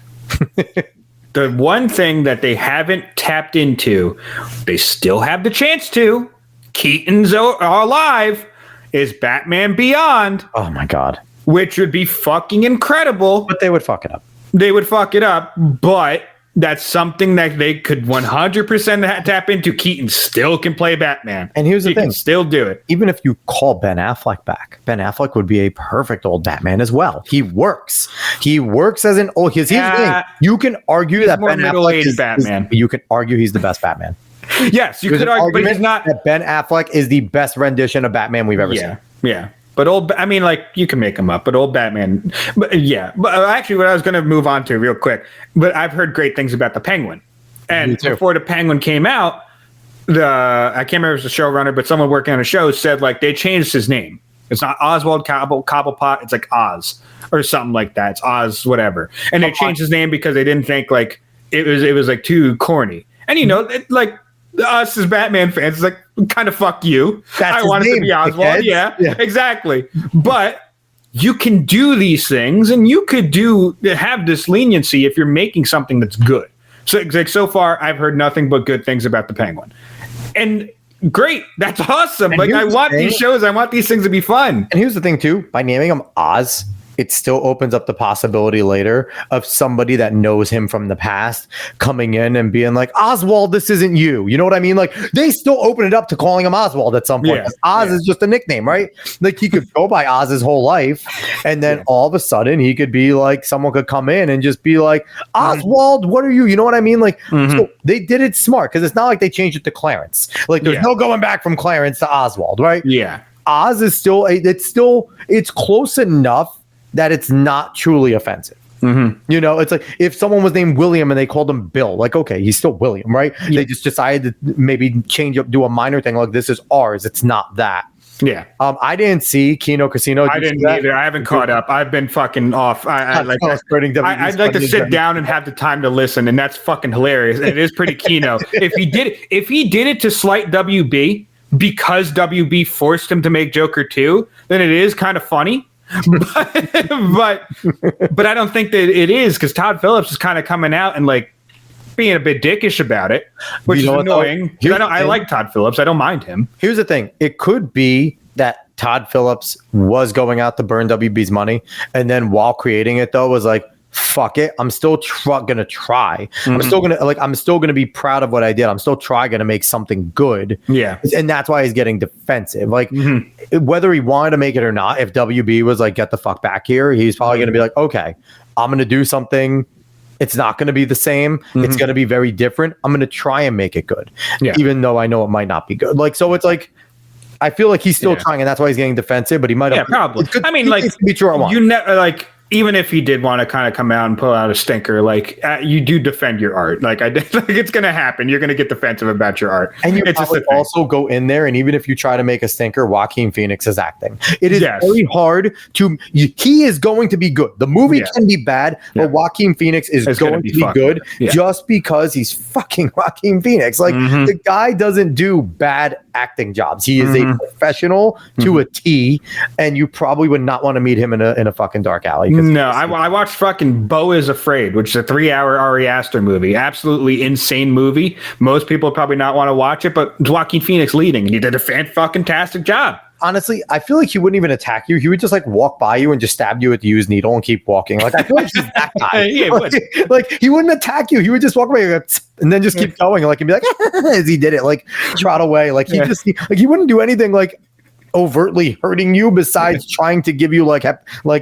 the one thing that they haven't tapped into, they still have the chance to. Keaton's alive. Is Batman Beyond? Oh my god, which would be fucking incredible. But they would fuck it up. But that's something that they could 100% tap into. Keaton still can play Batman. And here's the thing. Can still do it. Even if you call Ben Affleck back, Ben Affleck would be a perfect old Batman as well. He works as an old... Here's the thing. You can argue that Ben Affleck is Batman. You can argue he's the best Batman. Yes, you could argue, but he's not... That Ben Affleck is the best rendition of Batman we've ever seen. Yeah. But you can make him up, but old Batman, but actually what I was going to move on to real quick, but I've heard great things about the Penguin. And before the Penguin came out, I can't remember if it was the showrunner, but someone working on a show said like they changed his name. It's not Oswald Cobblepot, it's like Oz or something like that. It's Oz, whatever. And they changed his name because they didn't think like it was like too corny. And us as Batman fans, it's like, kind of fuck you. I want it to be Oswald. Yeah, exactly. But you can do these things, and you could have this leniency if you're making something that's good. So far, I've heard nothing but good things about the Penguin. And great, that's awesome. And I want these shows, I want these things to be fun. And here's the thing, too. By naming him Oz, it still opens up the possibility later of somebody that knows him from the past coming in and being like, Oswald, this isn't you. You know what I mean? Like, they still open it up to calling him Oswald at some point. Yeah. Oz is just a nickname, right? Like, he could go by Oz his whole life, and then all of a sudden he could be like, someone could come in and just be like, Oswald, what are you? You know what I mean? Like, so they did it smart, because it's not like they changed it to Clarence. Like, there's no going back from Clarence to Oswald, right? Yeah. Oz is still it's close enough that it's not truly offensive. You know, it's like if someone was named William and they called him Bill, like, okay, he's still William, right? They just decided to maybe change up, do a minor thing, like, this is ours, it's not that. Yeah. I didn't see Kino Casino. I didn't either. I haven't caught up. I've been fucking off. I'd like to sit down and have the time to listen, and that's fucking hilarious. And it is pretty Kino. If he did it to slight WB because WB forced him to make Joker 2, then it is kind of funny. but I don't think that it is, because Todd Phillips is kind of coming out and like being a bit dickish about it, which is annoying. I like Todd Phillips. I don't mind him. Here's the thing. It could be that Todd Phillips was going out to burn WB's money, and then while creating it, though, was like, fuck it, I'm still gonna try. I'm still gonna be proud of what I did. I'm still gonna make something good. Yeah. And that's why he's getting defensive. Like, whether he wanted to make it or not, if WB was like, get the fuck back here, he's probably gonna be like, okay, I'm gonna do something. It's not going to be the same. It's going to be very different. I'm going to try and make it good, even though I know it might not be good. Like, so it's like, I feel like he's still trying, and that's why he's getting defensive. But he might have. Yeah, probably. I mean, like, be true. You never like. Even if he did want to kind of come out and pull out a stinker, like, you do defend your art. Like, like, it's going to happen. You're going to get defensive about your art. And you also go in there, and even if you try to make a stinker, Joaquin Phoenix is acting. It is very hard to. He is going to be good. The movie can be bad, but Joaquin Phoenix is going to be good just because he's fucking Joaquin Phoenix. Like, the guy doesn't do bad acting jobs. He is a professional to a T, and you probably would not want to meet him in a fucking dark alley. No, I watched fucking Beau is Afraid, which is a 3-hour Ari Aster movie. Absolutely insane movie. Most people probably not want to watch it, but Joaquin Phoenix leading, and he did a fan-fucking-tastic job. Honestly, I feel like he wouldn't even attack you. He would just like walk by you and just stab you with the used needle and keep walking. Like, I feel like he's that guy. like, he wouldn't attack you. He would just walk away and then just keep going. Like, and be like, as he did it, like, trot away. Like, he wouldn't do anything like overtly hurting you besides trying to give you like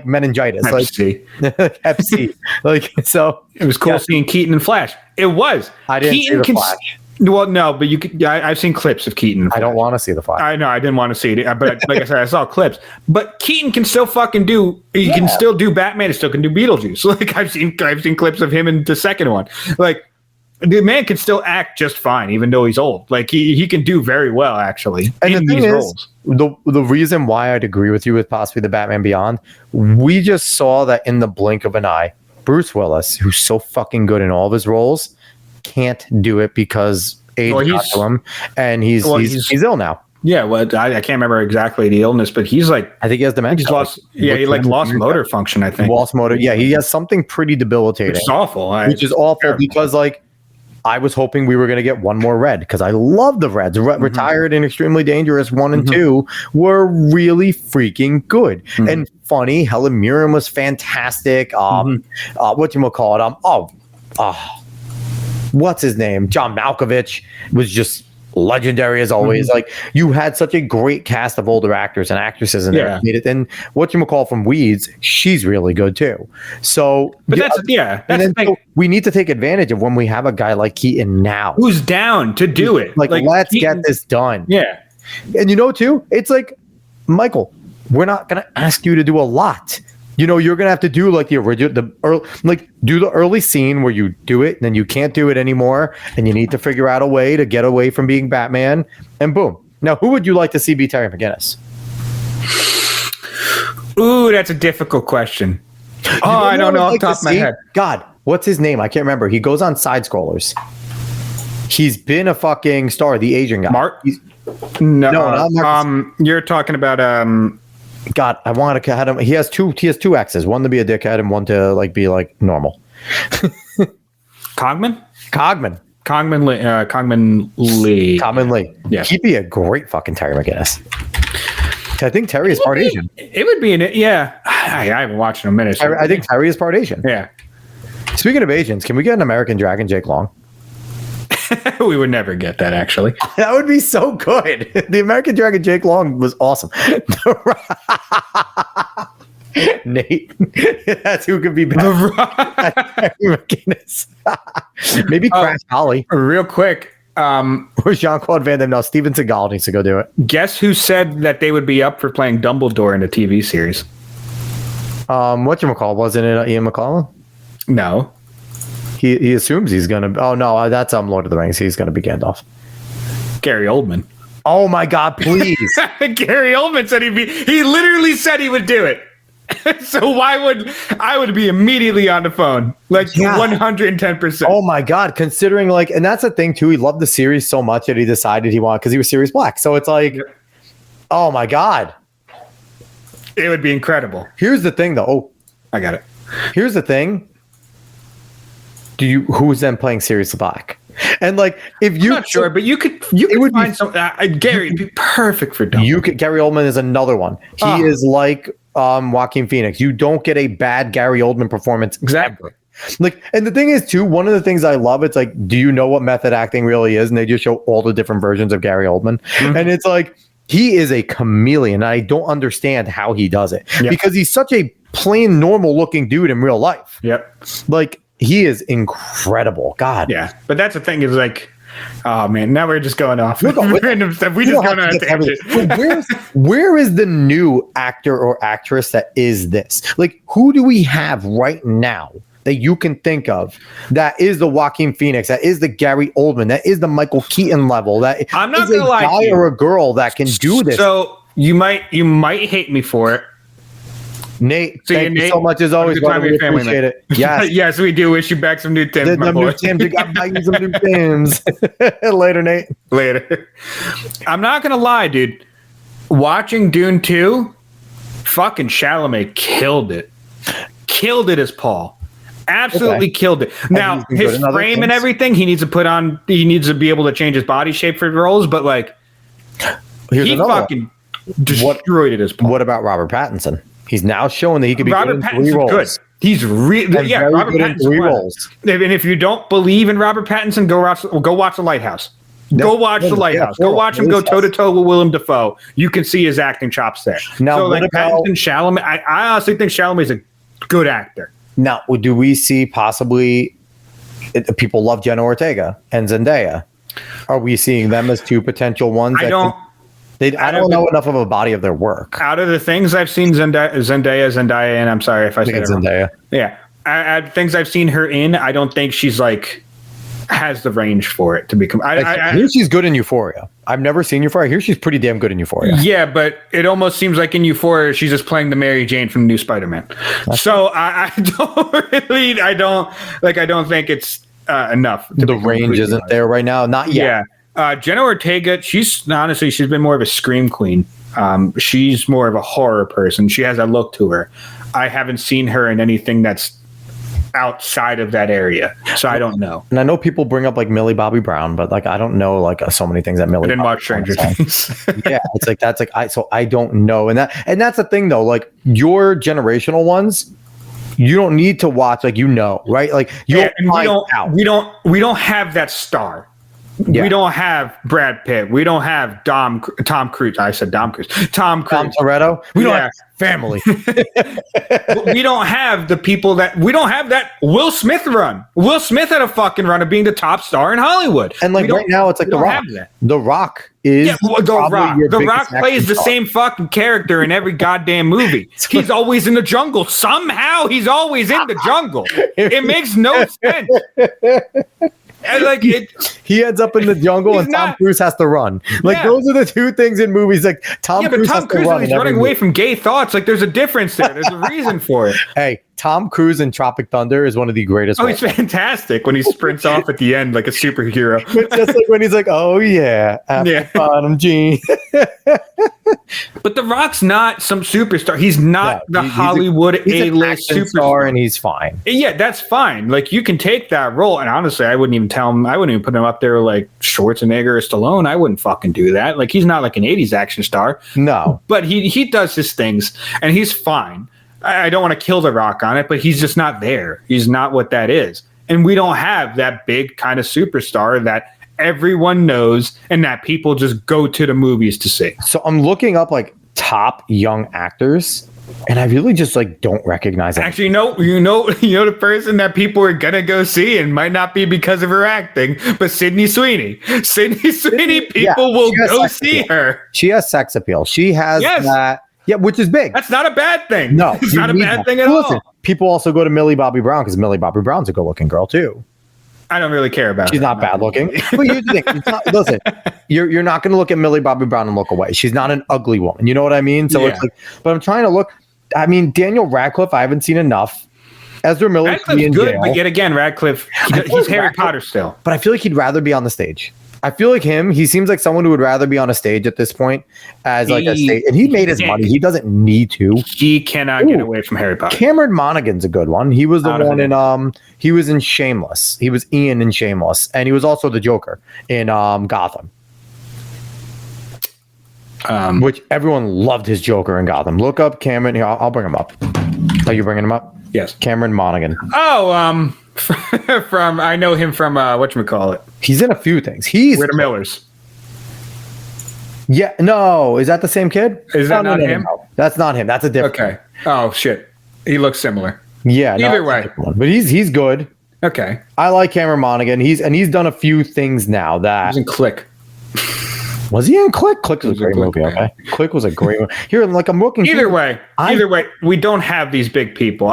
meningitis, Hep C. Like Hep C. Like, so it was cool seeing Keaton and Flash. It was. I didn't see the Flash. Well, no, but you could. I've seen clips of Keaton. I don't want to see the Flash. I know. I didn't want to see it, but like I said, I saw clips. But Keaton can still fucking do. He can still do Batman. He still can do Beetlejuice. Like, I've seen clips of him in the second one. Like, the man can still act just fine, even though he's old. Like, he can do very well, actually, and in these roles. The reason why I'd agree with you with possibly the Batman Beyond, we just saw that in the blink of an eye, Bruce Willis, who's so fucking good in all of his roles, can't do it because age got to him, and he's ill now. Yeah, well, I can't remember exactly the illness, but he's like, I think he has dementia. He's lost, he lost motor function. I think lost motor. Yeah, he has something pretty debilitating. Which is awful. Which is awful because like, I was hoping we were going to get one more Red because I love the Reds. Retired and Extremely Dangerous 1 and 2 were really freaking good and funny. Helen Mirren was fantastic. Whatchamacallit? What's his name? John Malkovich was just legendary as always. Like, you had such a great cast of older actors and actresses in there. And whatchamacallit from Weeds, she's really good too. So, but that's so we need to take advantage of when we have a guy like Keaton now, who's down to do it. Like let's Keaton, get this done. Yeah, and too, it's like, Michael, we're not gonna ask you to do a lot. You're gonna have to do like the original, do the early scene where you do it, and then you can't do it anymore, and you need to figure out a way to get away from being Batman, and boom. Now, who would you like to see be Terry McGinnis? Ooh, that's a difficult question. I don't know off the top of my head. God, what's his name? I can't remember. He goes on Side Scrollers. He's been a fucking star, the Asian guy. Mark? No, not Mark. You're talking about God, I want to have him. He has two X's. One to be a dickhead and one to like be like normal. Cogman Lee. Yeah, he'd be a great fucking Terry McGinnis. I think Terry is part Asian. It would be I haven't watched in a minute. So I think Tyree is part Asian. yeah. Speaking of Asians, can we get an American dragon, Jake Long? We would never get that, actually. That would be so good. The American dragon, Jake Long, was awesome. Nate, that's who could be better. Maybe Crash Holly Real quick, or Jean-Claude Van Damme. No, Steven Seagal needs to go do it. guess who said that they would be up for playing Dumbledore in a TV series? Whatchamacallit? Wasn't it Ian McCullen? No. He assumes he's gonna. Oh no, that's Lord of the Rings. He's gonna be Gandalf. Gary Oldman. Oh my God! Please. Gary Oldman said he literally said he would do it. So why would I would be immediately on the phone? Like 110%. Oh my God. Considering and that's the thing too. He loved the series so much that he decided he wanted, because he was Sirius Black. So it's like, oh my God. It would be incredible. Here's the thing though. Oh, I got it. here's the thing. Who's then playing Sirius Black? And if you, I'm not sure, but you could find some. Gary would be perfect for Dumbledore. Gary Oldman is another one. He is like Joaquin Phoenix. You don't get a bad Gary Oldman performance. Exactly. And the thing is too, one of the things I love, it's do you know what method acting really is? And they just show all the different versions of Gary Oldman. Mm-hmm. And it's he is a chameleon. I don't understand how he does it because he's such a plain normal looking dude in real life. Yep. He is incredible. God. Yeah. But that's the thing is oh man, now we're just going off random stuff. We just going on a tangent. Where is the new actor or actress that is this? Who do we have right now that you can think of that is the Joaquin Phoenix, that is the Gary Oldman, that is the Michael Keaton level, that I'm not is gonna a lie guy or a girl that can do this? So you might hate me for it. Nate, thank you so much as always. We appreciate it. Yes. Yes, we do. Wish you back some new Tims, my boy. New Tims. You got back some new Tims. Later, Nate. Later. I'm not going to lie, dude. Watching Dune 2, fucking Chalamet killed it. Killed it as Paul. Absolutely killed it. Now, his frame and everything, he needs to be able to change his body shape for the roles, but he fucking destroyed it as Paul. What about Robert Pattinson? He's now showing that he could be Robert good in 3 roles. Good. He's really Robert good in 3 roles. And if you don't believe in Robert Pattinson, go watch The Lighthouse. Go watch The Lighthouse. Go watch him go toe to toe with Willem Dafoe. You can see his acting chops there. Now, Pattinson, Chalamet, I honestly think Chalamet is a good actor. Now, do we see possibly people love Jenna Ortega and Zendaya? Are we seeing them as 2 potential ones? I don't know enough of a body of their work. Out of the things I've seen Zendaya, and I'm sorry if I said it wrong. Zendaya. Yeah. Things I've seen her in, I don't think she's has the range for it to become. I hear she's good in Euphoria. I've never seen Euphoria. I hear she's pretty damn good in Euphoria. Yeah, but it almost seems like in Euphoria, she's just playing the Mary Jane from the new Spider-Man. So I don't think it's enough. The range isn't there right now. Not yet. Yeah. Jenna Ortega, she's been more of a scream queen. She's more of a horror person. She has a look to her. I haven't seen her in anything that's outside of that area, so I don't know. And I know people bring up Millie Bobby Brown, but I don't know so many things that Millie. I didn't watch Stranger Things. Yeah, it's I don't know, and that's the thing though. Your generational ones, you don't need to watch. Right? We don't have that star. Yeah. We don't have Brad Pitt. We don't have Tom Cruise. I said Tom Cruise. Tom Toretto. We don't have family. We don't have the people we don't have that Will Smith run. Will Smith had a fucking run of being the top star in Hollywood. And right now it's The Rock. The Rock is The Rock plays the same fucking character in every goddamn movie. He's always in the jungle. Somehow he's always in the jungle. It makes no sense. And he ends up in the jungle and Tom Cruise has to run. Those are the 2 things in movies. Tom Cruise has to run. He's running away from gay thoughts. There's a difference there. There's a reason for it. Hey, Tom Cruise in Tropic Thunder is one of the greatest. Oh, he's fantastic when he sprints off at the end like a superhero. It's just when he's oh yeah, bottom jean. But The Rock's not some superstar. He's not Hollywood A-list superstar, and he's fine. Yeah, that's fine. You can take that role, and honestly, I wouldn't even tell him. I wouldn't even put him up there like Schwarzenegger or Stallone. I wouldn't fucking do that. He's not an '80s action star. No, but he does his things, and he's fine. I don't want to kill The Rock on it, but he's just not there. He's not what that is. And we don't have that big kind of superstar that everyone knows and that people just go to the movies to see. So I'm looking up like top young actors, and I really just like don't recognize it. Actually, you know the person that people are gonna go see and might not be because of her acting, but Sydney Sweeney. Sydney Sweeney, people will go see her. She has sex appeal. She has that. Yeah, which is big. That's not a bad thing. No, it's not a bad thing at all. People also go to Millie Bobby Brown because Millie Bobby Brown's a good-looking girl too. I don't really care about her. She's not bad looking. But here's the thing. It's not, listen, you're not going to look at Millie Bobby Brown and look away. She's not an ugly woman. You know what I mean? So it's like, but I'm trying to look. I mean, Daniel Radcliffe, I haven't seen enough. Ezra Miller, Radcliffe's good, but yet again, Radcliffe, he's Harry Potter still. But I feel like he'd rather be on the stage. I feel like he seems like someone who would rather be on a stage at this point as like a stage. And he made his money. He doesn't need to. He cannot get away from Harry Potter. Cameron Monaghan's a good one. He was the one in he was in Shameless. He was Ian in Shameless. And he was also the Joker in Gotham. Which everyone loved his Joker in Gotham. Look up Cameron. Here, I'll bring him up. Are you bringing him up? Yes. Cameron Monaghan. Oh, from I know him from whatchamacallit. He's in a few things. He's We're the Millers. Yeah, no, is that the same kid? Is that not him? No. That's not him. That's a different. Okay. Oh shit, he looks similar. Yeah. Either way, but he's good. Okay. I like Cameron Monaghan. He's done a few things now that. He's in Click. Was he in Click? Click was a great movie. Okay, Click was a great one. Here, like I'm looking. Either way, we don't have these big people.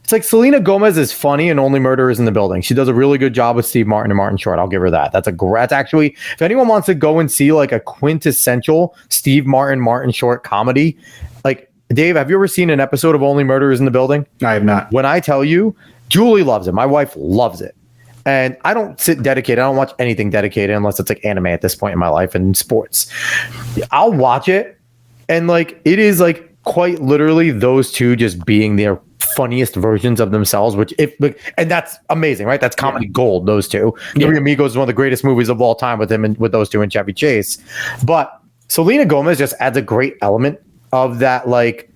It's like Selena Gomez is funny and Only Murderers in the Building. She does a really good job with Steve Martin and Martin Short. I'll give her that. That's actually, if anyone wants to go and see like a quintessential Steve Martin Short comedy, like Dave, have you ever seen an episode of Only Murderers in the Building? I have not. When I tell you, Julie loves it. My wife loves it. And I don't sit dedicated. I don't watch anything dedicated unless it's like anime at this point in my life and sports. I'll watch it. And like, it is like quite literally those two just being their funniest versions of themselves, and that's amazing, right? That's comedy gold, those two. Three Amigos is one of the greatest movies of all time with him and with those two and Chevy Chase. But Selena Gomez just adds a great element of that like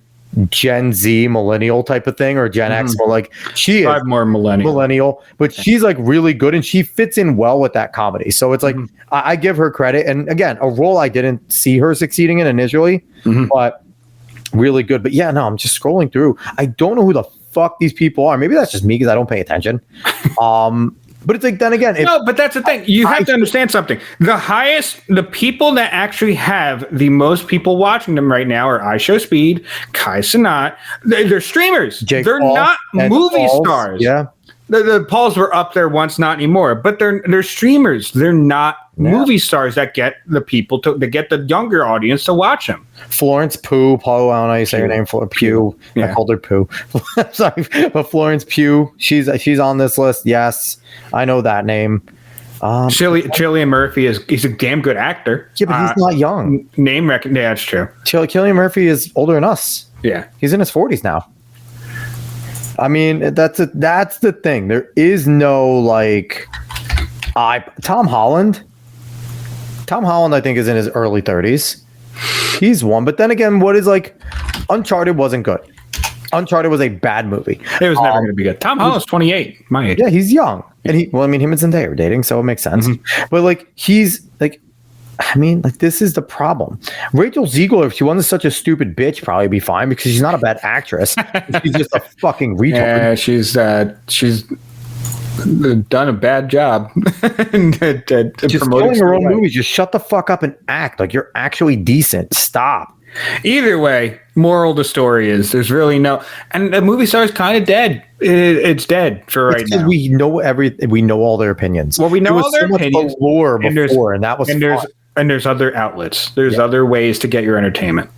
Gen Z millennial type of thing, or Gen X, or like she is more millennial, but she's like really good and she fits in well with that comedy. So it's like I give her credit, and again, a role I didn't see her succeeding in initially, but really good. But yeah, no, I'm just scrolling through. I don't know who the fuck these people are. Maybe that's just me because I don't pay attention. But it's like, then again, no, but that's the thing. You have to understand something. The people that actually have the most people watching them right now are iShowSpeed, Kai Cenat. They're streamers. They're not movie stars. Yeah. The Pauls were up there once, not anymore. But they're streamers. They're not movie stars that get the people to get the younger audience to watch them. Florence Pugh, Paul, I don't know how you say her name. Pugh. Yeah. I called her Pugh. Sorry, but Florence Pugh, she's on this list. Yes, I know that name. Cillian Murphy he's a damn good actor. Yeah, but he's not young. Yeah, that's true. Cillian Murphy is older than us. Yeah, he's in his 40s now. I mean, that's the thing. There is no like, Tom Holland, I think, is in his early 30s. He's one, but then again, what is like, Uncharted wasn't good. Uncharted was a bad movie. It was never going to be good. Tom Holland's 28, my age. Yeah, he's young, and him and Zendaya are dating, so it makes sense. But like, he's like, I mean, like, this is the problem. Rachel Zegler, if she wasn't such a stupid bitch, probably be fine because she's not a bad actress. She's just a fucking retard. Yeah, she's done a bad job. Just killing her own movies. Just shut the fuck up and act like you're actually decent. Stop. Either way, moral of the story is there's really no, and the movie star is kind of dead. It's dead for right now. We know we know all their opinions. Well, we know all their opinions. Allure before, and that was and there's other outlets. There's other ways to get your entertainment.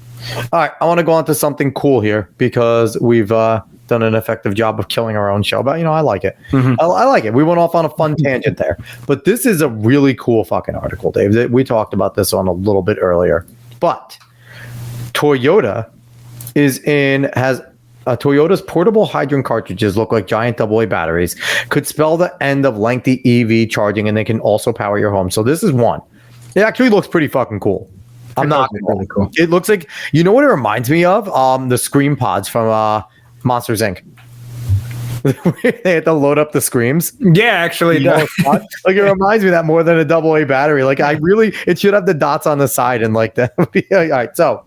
All right, I want to go on to something cool here because we've done an effective job of killing our own show, but I like it. I like it. We went off on a fun tangent there, but this is a really cool fucking article, Dave. We talked about this on a little bit earlier, but Toyota Toyota's portable hydrant cartridges look like giant AA batteries, could spell the end of lengthy EV charging, and they can also power your home. So this is one. It actually looks pretty fucking cool. I'm not really cool. It looks like, you know what it reminds me of? The scream pods from Monsters Inc. They had to load up the screams. Yeah, actually, like it reminds me of that more than a AA battery. Like it should have the dots on the side and like that. All right, so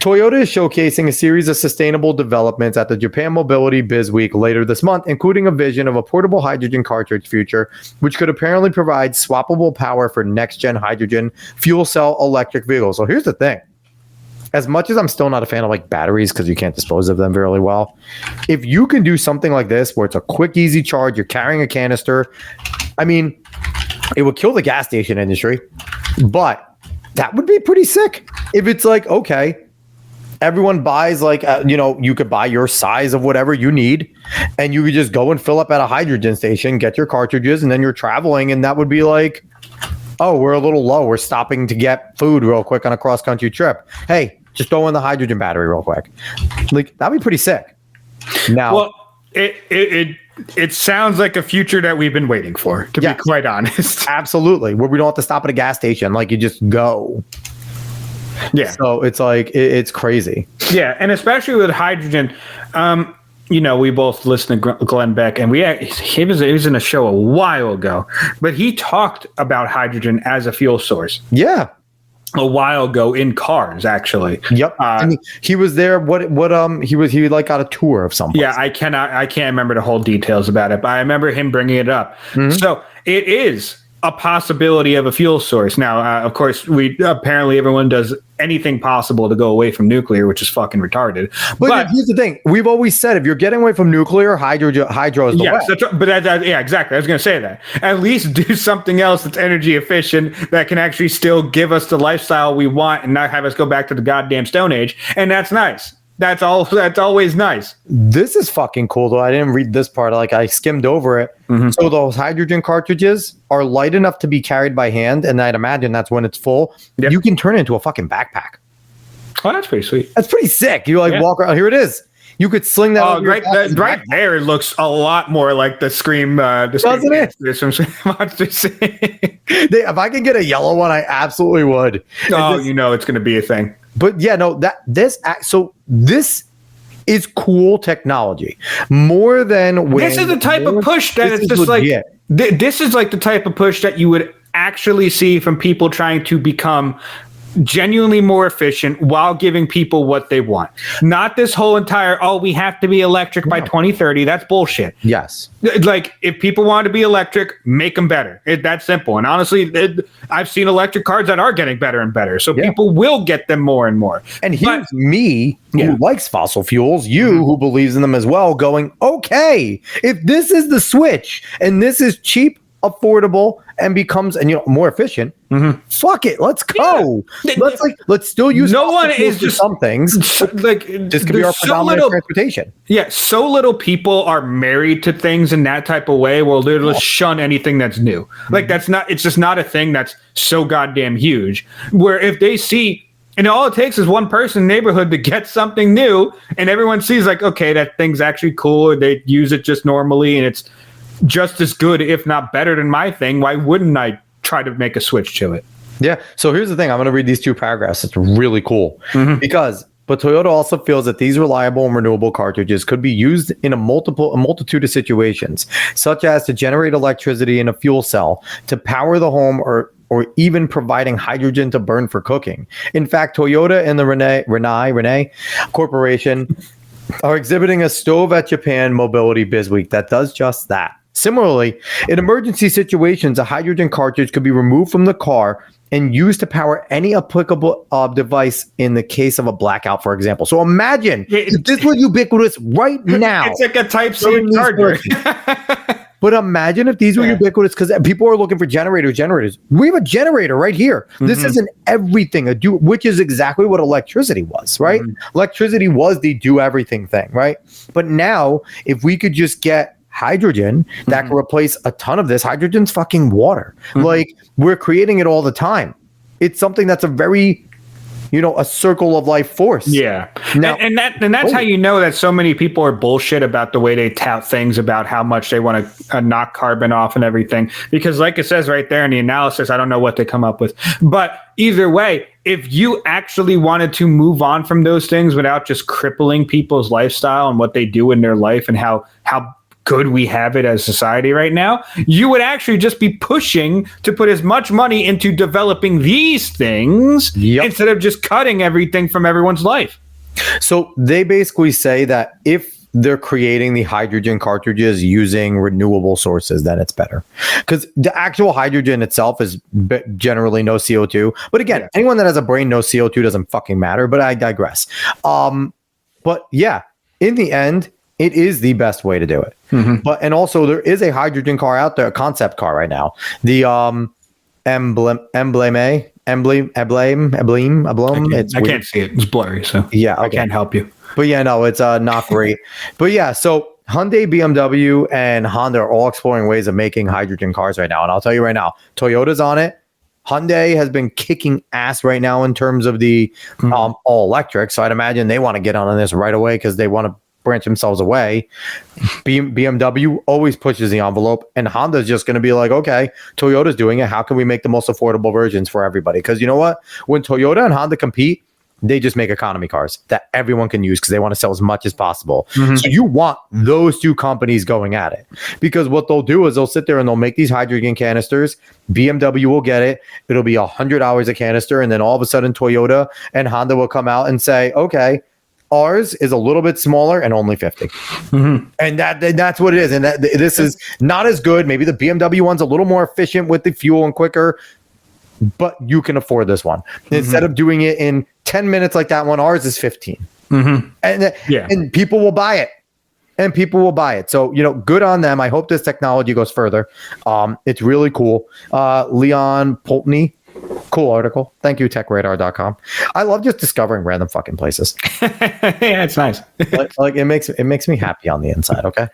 Toyota is showcasing a series of sustainable developments at the Japan Mobility Biz Week later this month, including a vision of a portable hydrogen cartridge future, which could apparently provide swappable power for next-gen hydrogen fuel cell electric vehicles. So here's the thing. As much as I'm still not a fan of like batteries because you can't dispose of them very well, if you can do something like this where it's a quick, easy charge, you're carrying a canister, I mean, it would kill the gas station industry, but that would be pretty sick. If it's like, okay, everyone buys like, you could buy your size of whatever you need and you could just go and fill up at a hydrogen station, get your cartridges, and then you're traveling, and that would be like, oh, we're a little low. We're stopping to get food real quick on a cross-country trip. Hey, just throw in the hydrogen battery real quick. Like, that'd be pretty sick. Now, well, it sounds like a future that we've been waiting for, to be quite honest. Absolutely. Where we don't have to stop at a gas station. Like, you just go. Yeah. So it's like, it's crazy. Yeah. And especially with hydrogen, we both listened to Glenn Beck, and he was in a show a while ago, but he talked about hydrogen as a fuel source. Yeah. A while ago in cars, actually. Yep. He was there. He like got a tour of something. Yeah, I can't remember the whole details about it, but I remember him bringing it up. Mm-hmm. So it is a possibility of a fuel source. Now, of course, apparently everyone does anything possible to go away from nuclear, which is fucking retarded. But here's the thing: we've always said if you're getting away from nuclear, hydro is the way. That's right. But yeah, exactly. I was going to say that. At least do something else that's energy efficient that can actually still give us the lifestyle we want and not have us go back to the goddamn Stone Age. And that's nice. That's always nice. This is fucking cool, though. I didn't read this part. Like, I skimmed over it. Mm-hmm. So those hydrogen cartridges are light enough to be carried by hand, and I'd imagine that's when it's full. Yep. You can turn it into a fucking backpack. Oh, that's pretty sweet. That's pretty sick. You walk around. Here it is. You could sling that. Oh, right there. It looks a lot more like the Scream. Doesn't it? If I could get a yellow one, I absolutely would. Oh, it's going to be a thing. But yeah, no, this is cool technology. More than when this is the type of push that it's just legit. Like this is like the type of push that you would actually see from people trying to become genuinely more efficient while giving people what they want. Not this whole entire, we have to be electric by 2030. That's bullshit. Yes. Like, if people want to be electric, make them better. That's simple. And honestly, I've seen electric cars that are getting better and better. So people will get them more and more. And here's me, who likes fossil fuels, who believes in them as well, going, okay, if this is the switch and this is cheap, affordable, and becomes more efficient, fuck it, let's go. Let's still use no one is just some things. Like, this could be our predominant transportation. Yeah, so little people are married to things in that type of way where they'll just shun anything that's new. Like, it's just not a thing that's so goddamn huge. Where if they see, and all it takes is one person in the neighborhood to get something new, and everyone sees like, okay, that thing's actually cool, or they use it just normally, and it's just as good, if not better than my thing. Why wouldn't I try to make a switch to it? Yeah. So here's the thing. I'm going to read these two paragraphs. It's really cool but Toyota also feels that these reliable and renewable cartridges could be used in a multitude of situations, such as to generate electricity in a fuel cell, to power the home, or even providing hydrogen to burn for cooking. In fact, Toyota and the Renai Corporation are exhibiting a stove at Japan Mobility Biz Week that does just that. Similarly, in emergency situations, a hydrogen cartridge could be removed from the car and used to power any applicable device in the case of a blackout, for example. So imagine if this was ubiquitous right now. It's like a Type-C charger. But imagine if these were ubiquitous, because people are looking for generators. We have a generator right here. This isn't everything, which is exactly what electricity was, right? Electricity was the do everything thing, right? But now, if we could just get hydrogen that can replace a ton of this, hydrogen's fucking water. Like, we're creating it all the time. It's something that's a very a circle of life force. Yeah. Now, and that's how you know that so many people are bullshit about the way they tout things about how much they want to knock carbon off and everything. Because like it says right there in the analysis, I don't know what they come up with, but either way, if you actually wanted to move on from those things without just crippling people's lifestyle and what they do in their life and how good we have it as society right now, you would actually just be pushing to put as much money into developing these things instead of just cutting everything from everyone's life. So they basically say that if they're creating the hydrogen cartridges using renewable sources, then it's better. Because the actual hydrogen itself is generally no CO2. But again, anyone that has a brain knows CO2 doesn't fucking matter, but I digress. But yeah, in the end, it is the best way to do it. But and also there is a hydrogen car out there, a concept car right now. The Emblem. I can't see it. It's blurry, so yeah, okay. I can't help you. But yeah, no, it's not great. But yeah, so Hyundai, BMW, and Honda are all exploring ways of making hydrogen cars right now. And I'll tell you right now, Toyota's on it. Hyundai has been kicking ass right now in terms of the all electric. So I'd imagine they want to get on this right away because they want to branch themselves away. BMW always pushes the envelope, and Honda's just going to be like, okay, Toyota's doing it. How can we make the most affordable versions for everybody? Because you know what? When Toyota and Honda compete, they just make economy cars that everyone can use because they want to sell as much as possible. So you want those two companies going at it, because what they'll do is they'll sit there and they'll make these hydrogen canisters. BMW will get it. It'll be $100 a canister. And then all of a sudden Toyota and Honda will come out and say, okay, ours is a little bit smaller and only 50. And that's what it is. And this is not as good. Maybe the BMW one's a little more efficient with the fuel and quicker, but you can afford this one. Instead of doing it in 10 minutes like that one, ours is 15. And people will buy it. And people will buy it. So, good on them. I hope this technology goes further. It's really cool. Leon Poltny. Cool article. Thank you, techradar.com. I love just discovering random fucking places. Yeah, it's nice. like it makes me happy on the inside. Okay.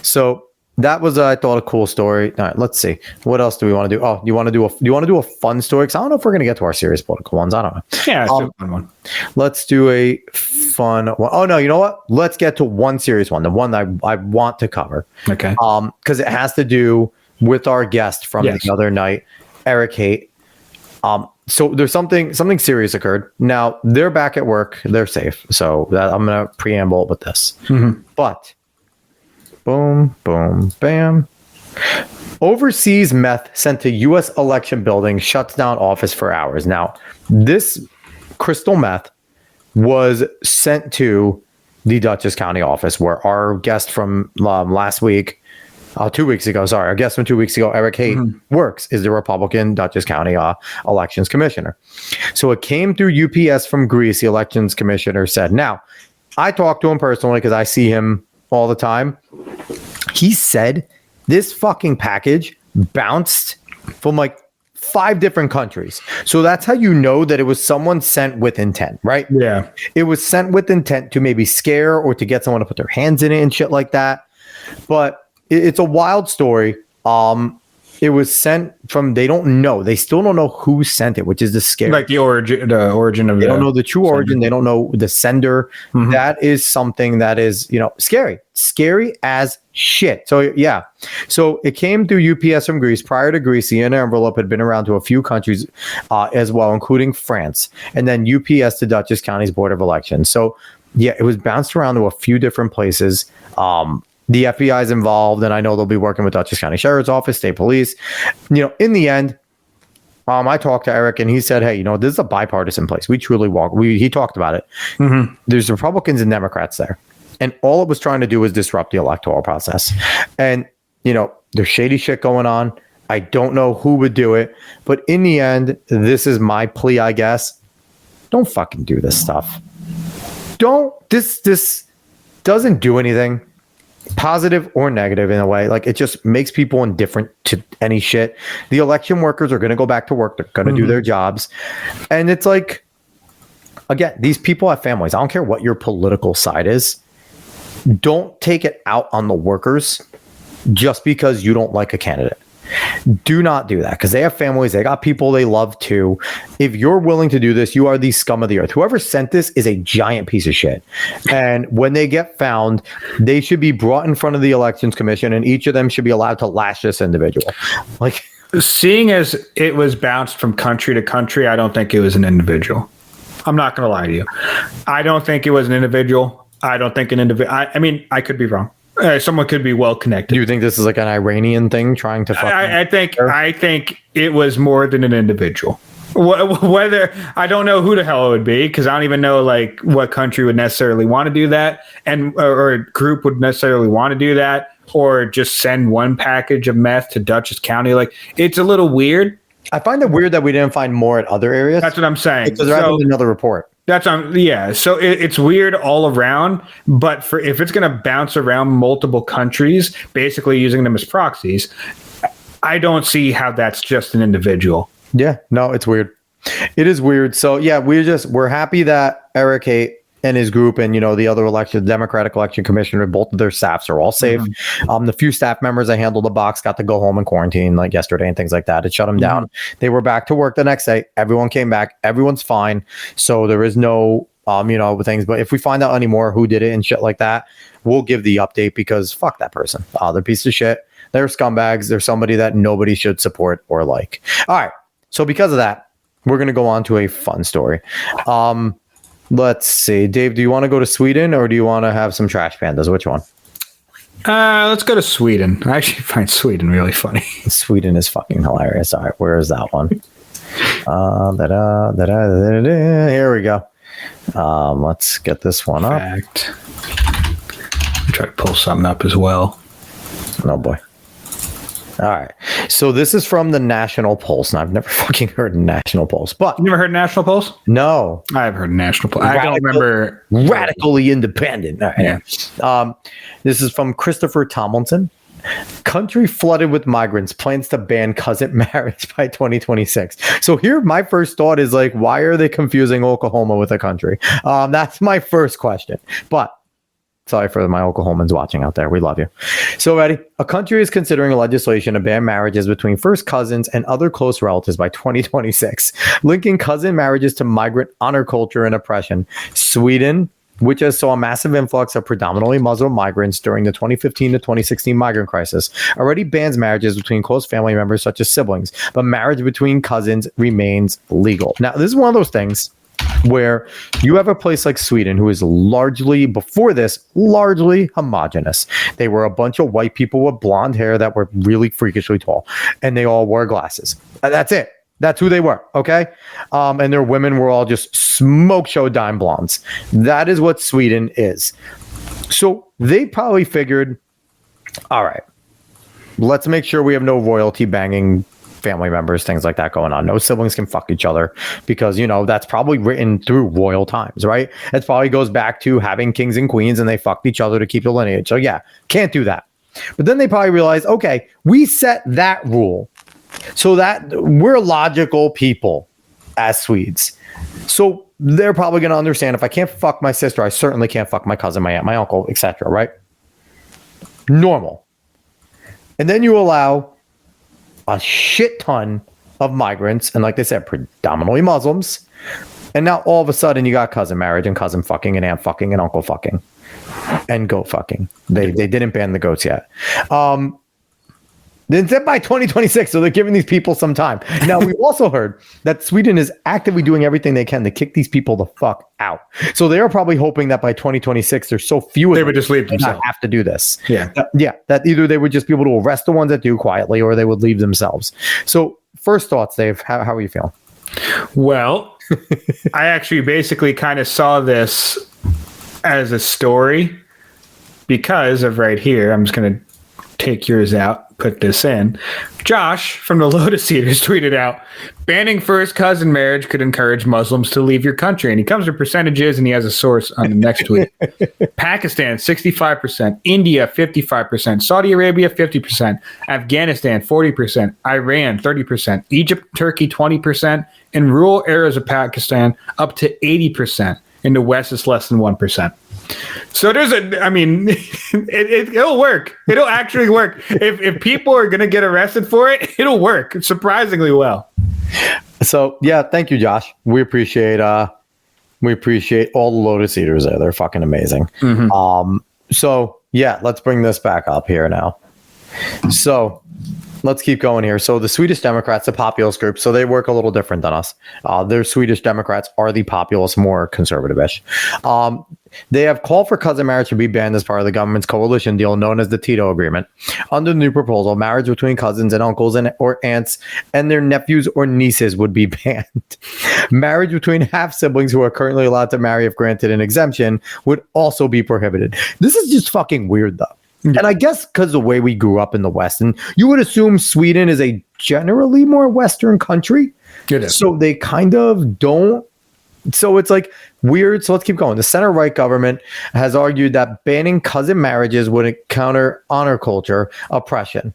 So that was, I thought, a cool story. All right, let's see. What else do we want to do? Oh, do you want to do a fun story? Because I don't know if we're going to get to our serious political ones. I don't know. Yeah, it's a fun one. Let's do a fun one. Oh, no, you know what? Let's get to one serious one, the one that I want to cover. Okay. Because it has to do with our guest from the other night, Eric Haight. So there's something serious occurred. Now they're back at work. They're safe. So I'm going to preamble with this. But boom, boom, bam. Overseas meth sent to U.S. election building shuts down office for hours. Now, this crystal meth was sent to the Dutchess County office where our guest from last week, 2 weeks ago, sorry, our guest from 2 weeks ago, Eric Haight, works, is the Republican Dutchess County elections commissioner. So it came through UPS from Greece, the elections commissioner said. Now, I talked to him personally because I see him all the time. He said this fucking package bounced from like 5 different countries. So that's how you know that it was someone sent with intent, right? Yeah. It was sent with intent to maybe scare or to get someone to put their hands in it and shit like that. But it's a wild story. It was sent from, they don't know. They still don't know who sent it, which is the scary. Like the origin of They don't know the true origin. They don't know the sender. That is something that is, scary as shit. So yeah. So it came through UPS from Greece. Prior to Greece, the envelope had been around to a few countries as well, including France. And then UPS to Dutchess County's Board of Elections. So yeah, it was bounced around to a few different places. The FBI is involved, and I know they'll be working with Dutchess County Sheriff's Office, State Police. In the end, I talked to Eric, and he said, "Hey, this is a bipartisan place. We truly walk." He talked about it. There's Republicans and Democrats there, and all it was trying to do was disrupt the electoral process. And there's shady shit going on. I don't know who would do it, but in the end, this is my plea, I guess. Don't fucking do this stuff. This doesn't do anything, positive or negative in a way. Like, it just makes people indifferent to any shit. The election workers are going to go back to work. They're going to do their jobs. And it's like, again, these people have families. I don't care what your political side is. Don't take it out on the workers just because you don't like a candidate. Do not do that, because they have families. They got people they love too. If you're willing to do this, you are the scum of the earth. Whoever sent this is a giant piece of shit. And when they get found, they should be brought in front of the Elections Commission, and each of them should be allowed to lash this individual. Like seeing as it was bounced from country to country, I don't think it was an individual. I'm not going to lie to you. I don't think it was an individual. I don't think an individual. I mean, I could be wrong. Someone could be well connected. Do you think this is like an Iranian thing trying to? I think it was more than an individual. Whether I don't know who the hell it would be, because I don't even know like what country would necessarily want to do that, or a group would necessarily want to do that, or just send one package of meth to Dutchess County. Like, it's a little weird. I find it weird that we didn't find more at other areas. That's what I'm saying. Because there hasn't been another report. Yeah. So it's weird all around, but if it's going to bounce around multiple countries, basically using them as proxies, I don't see how that's just an individual. Yeah, no, it's weird. It is weird. So yeah, we're happy that Eric Haight and his group and, the other Democratic election commissioner, both of their staffs are all safe. The few staff members that handled the box got to go home and quarantine like yesterday and things like that. It shut them down. They were back to work the next day. Everyone came back. Everyone's fine. So there is no, things. But if we find out any more who did it and shit like that, we'll give the update because fuck that person. They're a piece of shit. They're scumbags. They're somebody that nobody should support or like. All right. So because of that, we're going to go on to a fun story. Let's see. Dave, do you want to go to Sweden or do you want to have some trash pandas? Which one? Let's go to Sweden. I actually find Sweden really funny. Sweden is fucking hilarious. All right, where is that one? Here we go. Let's get this one up. Try to pull something up as well. Oh boy. All right. So this is from the National Pulse. And I've never fucking heard of National Pulse. But you never heard of National Pulse? No. I've heard of National Pulse. I don't remember. Radically independent. Right. Yeah. This is from Christopher Tomlinson. Country flooded with migrants, plans to ban cousin marriage by 2026. So here, my first thought is like, why are they confusing Oklahoma with a country? That's my first question. But sorry for my Oklahomans watching out there. We love you. So, ready? A country is considering legislation to ban marriages between first cousins and other close relatives by 2026, linking cousin marriages to migrant honor culture and oppression. Sweden, which has saw a massive influx of predominantly Muslim migrants during the 2015 to 2016 migrant crisis, already bans marriages between close family members such as siblings, but marriage between cousins remains legal. Now, this is one of those things where you have a place like Sweden who is largely homogenous. They were a bunch of white people with blonde hair that were really freakishly tall, and they all wore glasses. That's it. That's who they were, okay? And their women were all just smoke show dime blondes. That is what Sweden is. So they probably figured, all right, let's make sure we have no royalty banging family members, things like that going on. No siblings can fuck each other because, that's probably written through royal times, right? It probably goes back to having kings and queens and they fucked each other to keep the lineage. So yeah, can't do that. But then they probably realized, okay, we set that rule so that we're logical people as Swedes. So they're probably going to understand if I can't fuck my sister, I certainly can't fuck my cousin, my aunt, my uncle, etc., right? Normal. And then you allow a shit ton of migrants, and like they said, predominantly Muslims. And now all of a sudden you got cousin marriage and cousin fucking and aunt fucking and uncle fucking and goat fucking. They didn't ban the goats yet. Then said by 2026, so they're giving these people some time. Now, we've also heard that Sweden is actively doing everything they can to kick these people the fuck out. So they are probably hoping that by 2026, there's so few they would just leave themselves. Have to do this. Yeah. That either they would just be able to arrest the ones that do quietly or they would leave themselves. So first thoughts, Dave, how are you feeling? Well, I actually basically kind of saw this as a story because of right here. I'm just going to take yours out, put this in. Josh from the Lotus Eaters tweeted out, banning first cousin marriage could encourage Muslims to leave your country. And he comes with percentages and he has a source on the next tweet. Pakistan, 65%. India, 55%. Saudi Arabia, 50%. Afghanistan, 40%. Iran, 30%. Egypt, Turkey, 20%. In rural areas of Pakistan, up to 80%. In the West, it's less than 1%. So it'll work. It'll actually work. If people are going to get arrested for it, it'll work surprisingly well. So yeah, thank you, Josh. We appreciate all the Lotus Eaters there. They're fucking amazing. Mm-hmm. So yeah, let's bring this back up here now. So let's keep going here. So the Swedish Democrats, the populist group, so they work a little different than us. Their Swedish Democrats are the populist, more conservative-ish. They have called for cousin marriage to be banned as part of the government's coalition deal known as the Tito Agreement. Under the new proposal, marriage between cousins and uncles or aunts and their nephews or nieces would be banned. Marriage between half-siblings who are currently allowed to marry if granted an exemption would also be prohibited. This is just fucking weird, though. And I guess because the way we grew up in the West, and you would assume Sweden is a generally more Western country. It is. So they kind of don't. So it's like weird. So let's keep going. The center-right government has argued that banning cousin marriages would counter honor culture oppression,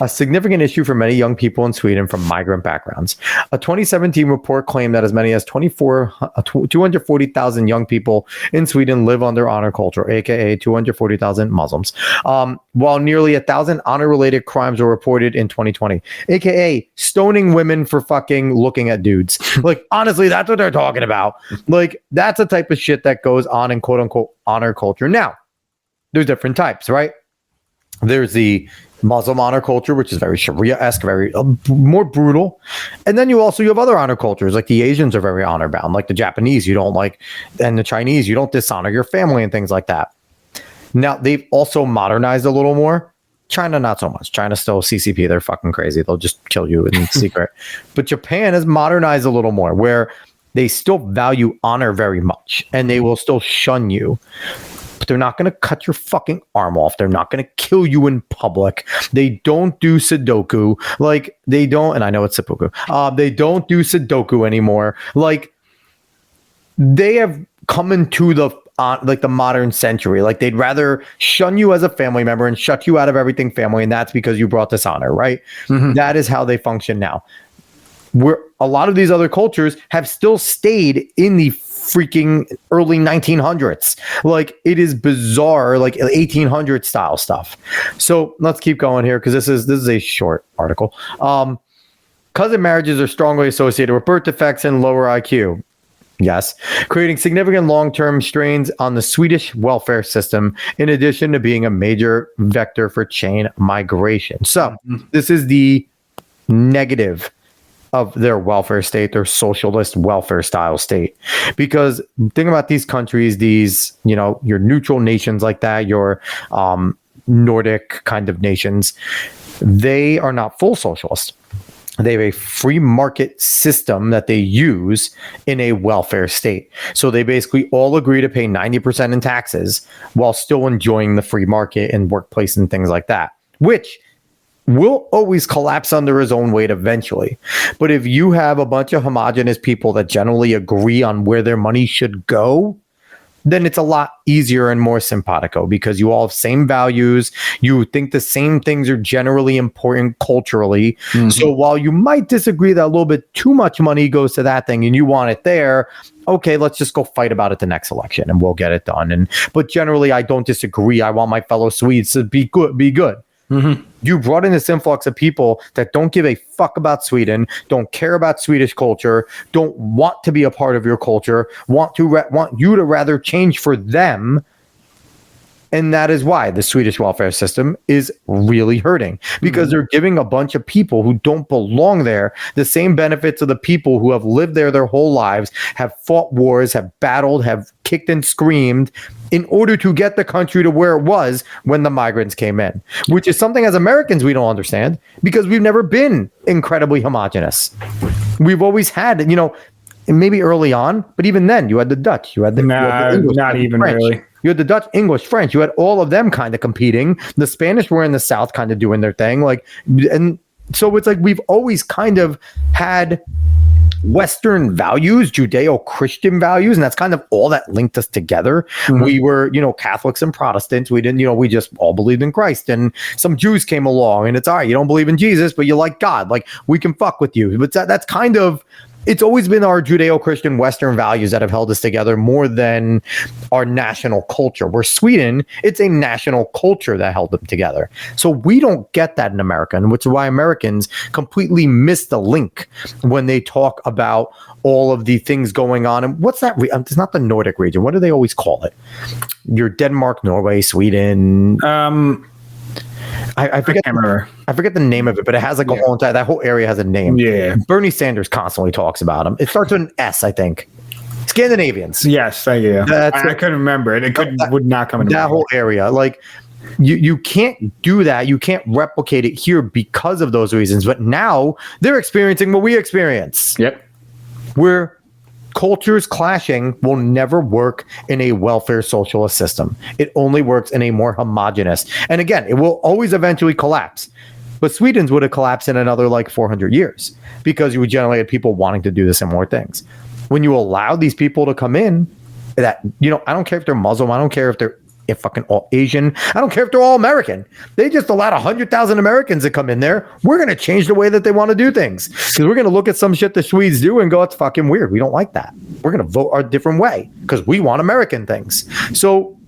a significant issue for many young people in Sweden from migrant backgrounds. A 2017 report claimed that as many as 240,000 young people in Sweden live under honor culture, aka 240,000 Muslims, while nearly 1,000 honor-related crimes were reported in 2020, aka stoning women for fucking looking at dudes. Like, honestly, that's what they're talking about. Like, that's the type of shit that goes on in quote-unquote honor culture. Now, there's different types, right? There's the Muslim honor culture, which is very Sharia-esque, very more brutal. And then you have other honor cultures, like the Asians are very honor bound, like the Japanese, you don't like, and the Chinese, you don't dishonor your family and things like that. Now, they've also modernized a little more. China, not so much. China's still CCP. They're fucking crazy. They'll just kill you in secret. But Japan has modernized a little more, where they still value honor very much, and they will still shun you. But they're not going to cut your fucking arm off. They're not going to kill you in public. They don't do Sudoku. Like, they don't, and I know it's seppuku. They don't do Sudoku anymore. Like, they have come into the modern century. Like, they'd rather shun you as a family member and shut you out of everything family, and that's because you brought dishonor, right? Mm-hmm. That is how they function now. Where a lot of these other cultures have still stayed in the freaking early 1900s. Like, it is bizarre, like 1800 style stuff. So let's keep going here, because this is a short article. Cousin marriages are strongly associated with birth defects and lower IQ. Yes, creating significant long-term strains on the Swedish welfare system, in addition to being a major vector for chain migration. So this is the negative of their welfare state, their socialist welfare style state. Because think about these countries, these, your neutral nations like that, your Nordic kind of nations, they are not full socialist. They have a free market system that they use in a welfare state. So they basically all agree to pay 90% in taxes while still enjoying the free market and workplace and things like that, which will always collapse under his own weight eventually. But if you have a bunch of homogenous people that generally agree on where their money should go, then it's a lot easier and more simpatico, because you all have same values. You think the same things are generally important culturally. Mm-hmm. So while you might disagree that a little bit too much money goes to that thing and you want it there, okay, let's just go fight about it the next election and we'll get it done. But generally, I don't disagree. I want my fellow Swedes to be good. Mm-hmm. You brought in this influx of people that don't give a fuck about Sweden, don't care about Swedish culture, don't want to be a part of your culture, want you to rather change for them. And that is why the Swedish welfare system is really hurting, because they're giving a bunch of people who don't belong there the same benefits of the people who have lived there their whole lives, have fought wars, have battled, have kicked and screamed in order to get the country to where it was when the migrants came in, which is something as Americans we don't understand, because we've never been incredibly homogenous. We've always had, maybe early on, but even then you had the Dutch, you had the English, not even French. Really. You had the Dutch, English, French. You had all of them kind of competing. The Spanish were in the South kind of doing their thing. And so it's like we've always kind of had Western values, Judeo-Christian values, and that's kind of all that linked us together. Mm-hmm. We were, Catholics and Protestants. We didn't, we just all believed in Christ. And some Jews came along, and it's all right, you don't believe in Jesus, but you like God. Like, we can fuck with you. But that's kind of, it's always been our Judeo-Christian Western values that have held us together more than our national culture. Where Sweden, it's a national culture that held them together. So we don't get that in America, and which is why Americans completely miss the link when they talk about all of the things going on. And what's that? It's not the Nordic region. What do they always call it? Your Denmark, Norway, Sweden. I forget. can't remember. I forget the name of it, but it has like a whole entire. That whole area has a name. Yeah. Bernie Sanders constantly talks about them. It starts with an S, I think. Scandinavians. Yes, thank you. That's I couldn't remember it. Would not come into that mind. whole area. Like you can't do that. You can't replicate it here because of those reasons. But now they're experiencing what we experience. Yep. Where cultures clashing will never work in a welfare socialist system. It only works in a more homogenous. And again, it will always eventually collapse. But Sweden's would have collapsed in another like 400 years because you would generally have people wanting to do the similar things. When you allow these people to come in, that, you know, I don't care if they're Muslim, I don't care if they're fucking all Asian, I don't care if they're all American. They just allowed 100,000 Americans to come in there. We're going to change the way that they want to do things because we're going to look at some shit the Swedes do and go, it's fucking weird. We don't like that. We're going to vote our different way because we want American things. So,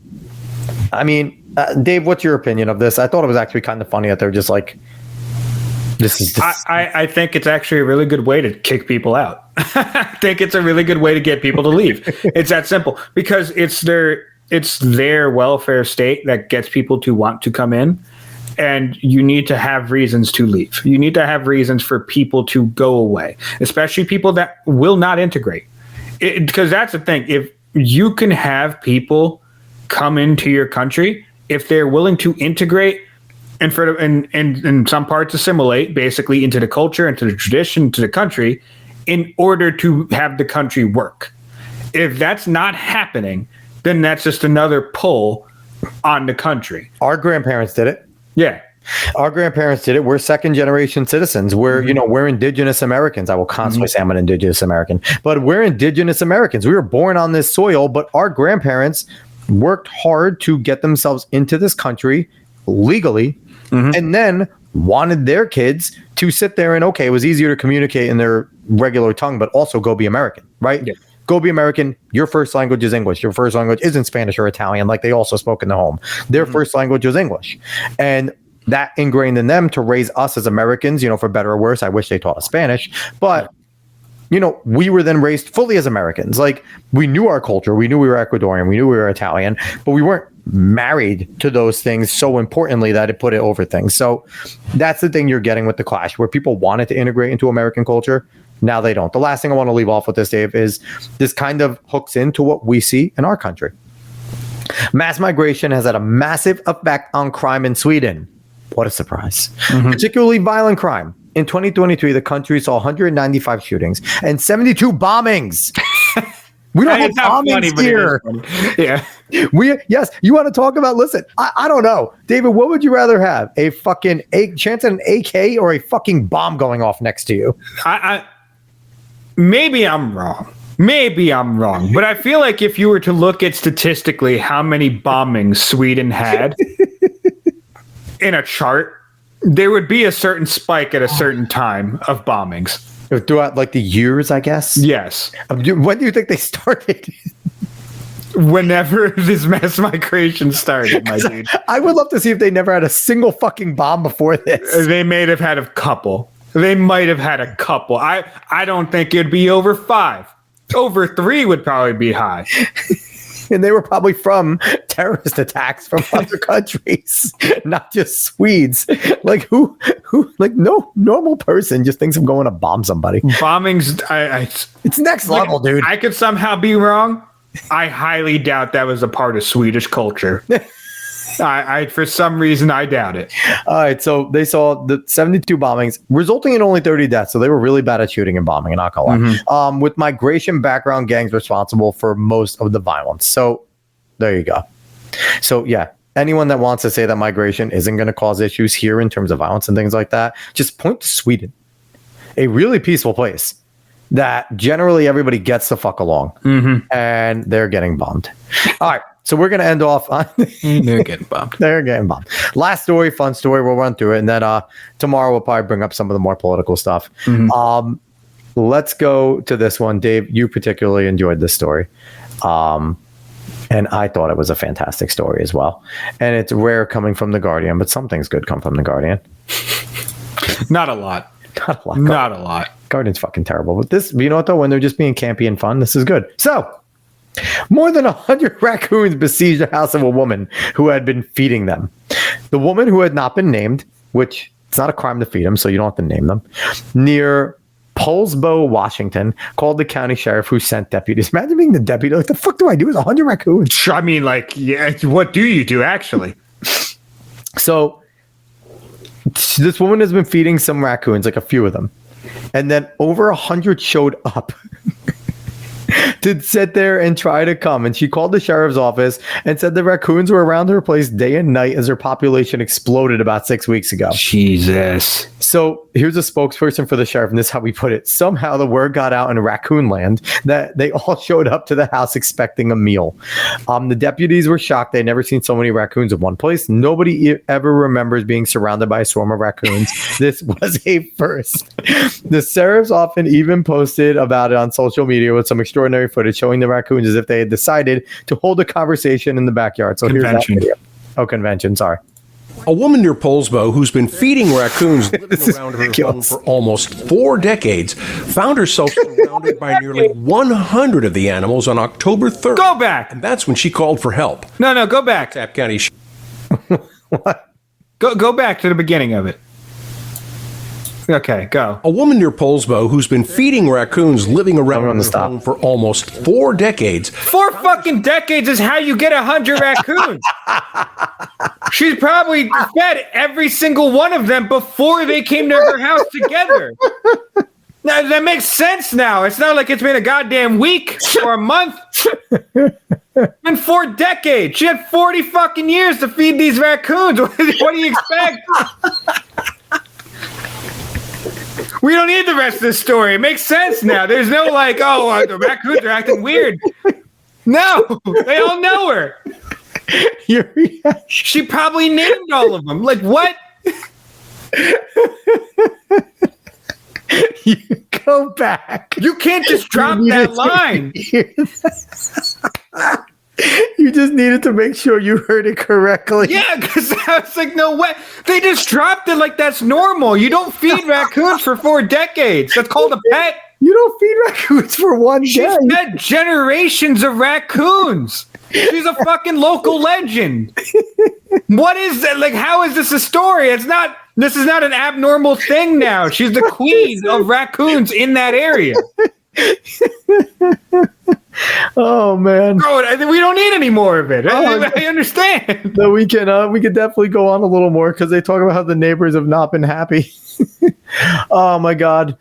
I mean, Dave, what's your opinion of this? I thought it was actually kind of funny that they're just like, this is. I think it's actually a really good way to kick people out. I think it's a really good way to get people to leave. It's that simple because it's their welfare state that gets people to want to come in, and you need to have reasons to leave. You need to have reasons for people to go away, especially people that will not integrate. Because that's the thing. If you can have people come into your country, if they're willing to integrate and in some parts assimilate basically into the culture, into the tradition, to the country, in order to have the country work. If that's not happening, then that's just another pull on the country. Our grandparents did it. Yeah. Our grandparents did it. We're second generation citizens. We're, you know, we're indigenous Americans. I will constantly say I'm an indigenous American, but we're indigenous Americans. We were born on this soil, but our grandparents worked hard to get themselves into this country legally and then wanted their kids to sit there and, okay, it was easier to communicate in their regular tongue, but also go be American, right? Yeah. Go be American. Your first language is English. Your first language isn't Spanish or Italian like they also spoke in the home. Their first language was English. And that ingrained in them to raise us as Americans, you know, for better or worse. I wish they taught us Spanish, but you know, we were then raised fully as Americans. Like, we knew our culture. We knew we were Ecuadorian. We knew we were Italian, but we weren't married to those things so importantly that it put it over things. So that's the thing you're getting with the clash, where people wanted to integrate into American culture. Now they don't. The last thing I want to leave off with this, Dave, is this kind of hooks into what we see in our country. Mass migration has had a massive effect on crime in Sweden. What a surprise. Particularly violent crime. In 2023, the country saw 195 shootings and 72 bombings. We don't have bombings here. Yeah. Yes, you want to talk about, listen, I don't know. David, what would you rather have? A fucking chance at an AK or a fucking bomb going off next to you? Maybe I'm wrong. But I feel like if you were to look at statistically how many bombings Sweden had in a chart, there would be a certain spike at a certain time of bombings. Throughout like the years, I guess? Yes. When do you think they started? Whenever this mass migration started, my dude. I would love to see if they never had a single fucking bomb before this. They may have had a couple. They might have had a couple. I don't think it'd be over 5. Over 3 would probably be high. And they were probably from terrorist attacks from other countries, not just Swedes. Like who like no normal person just thinks of going to bomb somebody. Bombings, it's next level, dude. I could somehow be wrong. I highly doubt that was a part of Swedish culture. I for some reason I doubt it. All right, so they saw the 72 bombings, resulting in only 30 deaths. So they were really bad at shooting and bombing, and not gonna lie. With migration background gangs responsible for most of the violence. So there you go. So yeah, anyone that wants to say that migration isn't going to cause issues here in terms of violence and things like that, just point to Sweden, a really peaceful place that generally everybody gets the fuck along, and they're getting bombed. All right. So we're going to end off on... They're getting bombed. They're getting bombed. Last story, fun story. We'll run through it. And then tomorrow we'll probably bring up some of the more political stuff. Let's go to this one. Dave, you particularly enjoyed this story. And I thought it was a fantastic story as well. And it's rare coming from The Guardian, but some things good come from The Guardian. Not a lot. Not a lot. Guardian's fucking terrible. But this, you know what though? When they're just being campy and fun, this is good. So... more than 100 raccoons besieged the house of a woman who had been feeding them. The woman who had not been named, which it's not a crime to feed them, so you don't have to name them, near Poulsbo, Washington, called the county sheriff who sent deputies. Imagine being the deputy. Like, the fuck do I do with 100 raccoons? I mean, like, yeah, what do you do, actually? So this woman has been feeding some raccoons, like a few of them. And then over 100 showed up to sit there and try to come. And she called the sheriff's office and said the raccoons were around her place day and night as her population exploded about 6 weeks ago. Jesus. So here's a spokesperson for the sheriff, and this is how we put it. Somehow the word got out in raccoon land that they all showed up to the house expecting a meal. The deputies were shocked. They'd never seen so many raccoons in one place. Nobody ever remembers being surrounded by a swarm of raccoons. This was a first. The sheriff's often even posted about it on social media with some extraordinary footage showing the raccoons as if they had decided to hold a conversation in the backyard. So Convention. Here's that video. Oh, convention. Sorry. A woman near Poulsbo who's been feeding raccoons living around her home for almost 4 decades found herself surrounded by nearly 100 of the animals on October 3rd. Go back. And that's when she called for help. No, go back. Tap County. What? Go back to the beginning of it. Okay, go. A woman near Poulsbo who's been feeding raccoons living around her home for almost 4 decades. 4 fucking decades is how you get 100 raccoons. She's probably fed every single one of them before they came to her house together. Now, that makes sense now. It's not like it's been a goddamn week or a month. In 4 decades. She had 40 fucking years to feed these raccoons. What do you expect? We don't need the rest of this story. It makes sense now. There's no like, the raccoons are acting weird. No, they all know her. Your reaction. She probably named all of them. Like, what? You go back. You can't just drop that line. You just needed to make sure you heard it correctly. Yeah, because I was like, no way. They just dropped it like that's normal. You don't feed raccoons for 4 decades. That's called a pet. You don't feed raccoons for 1 day. She's fed generations of raccoons. She's a fucking local legend. What is that? Like, how is this a story? This is not an abnormal thing now. She's the queen of raccoons in that area. Oh man! Bro, we don't need any more of it. I understand. No, we can definitely go on a little more because they talk about how the neighbors have not been happy. Oh my god!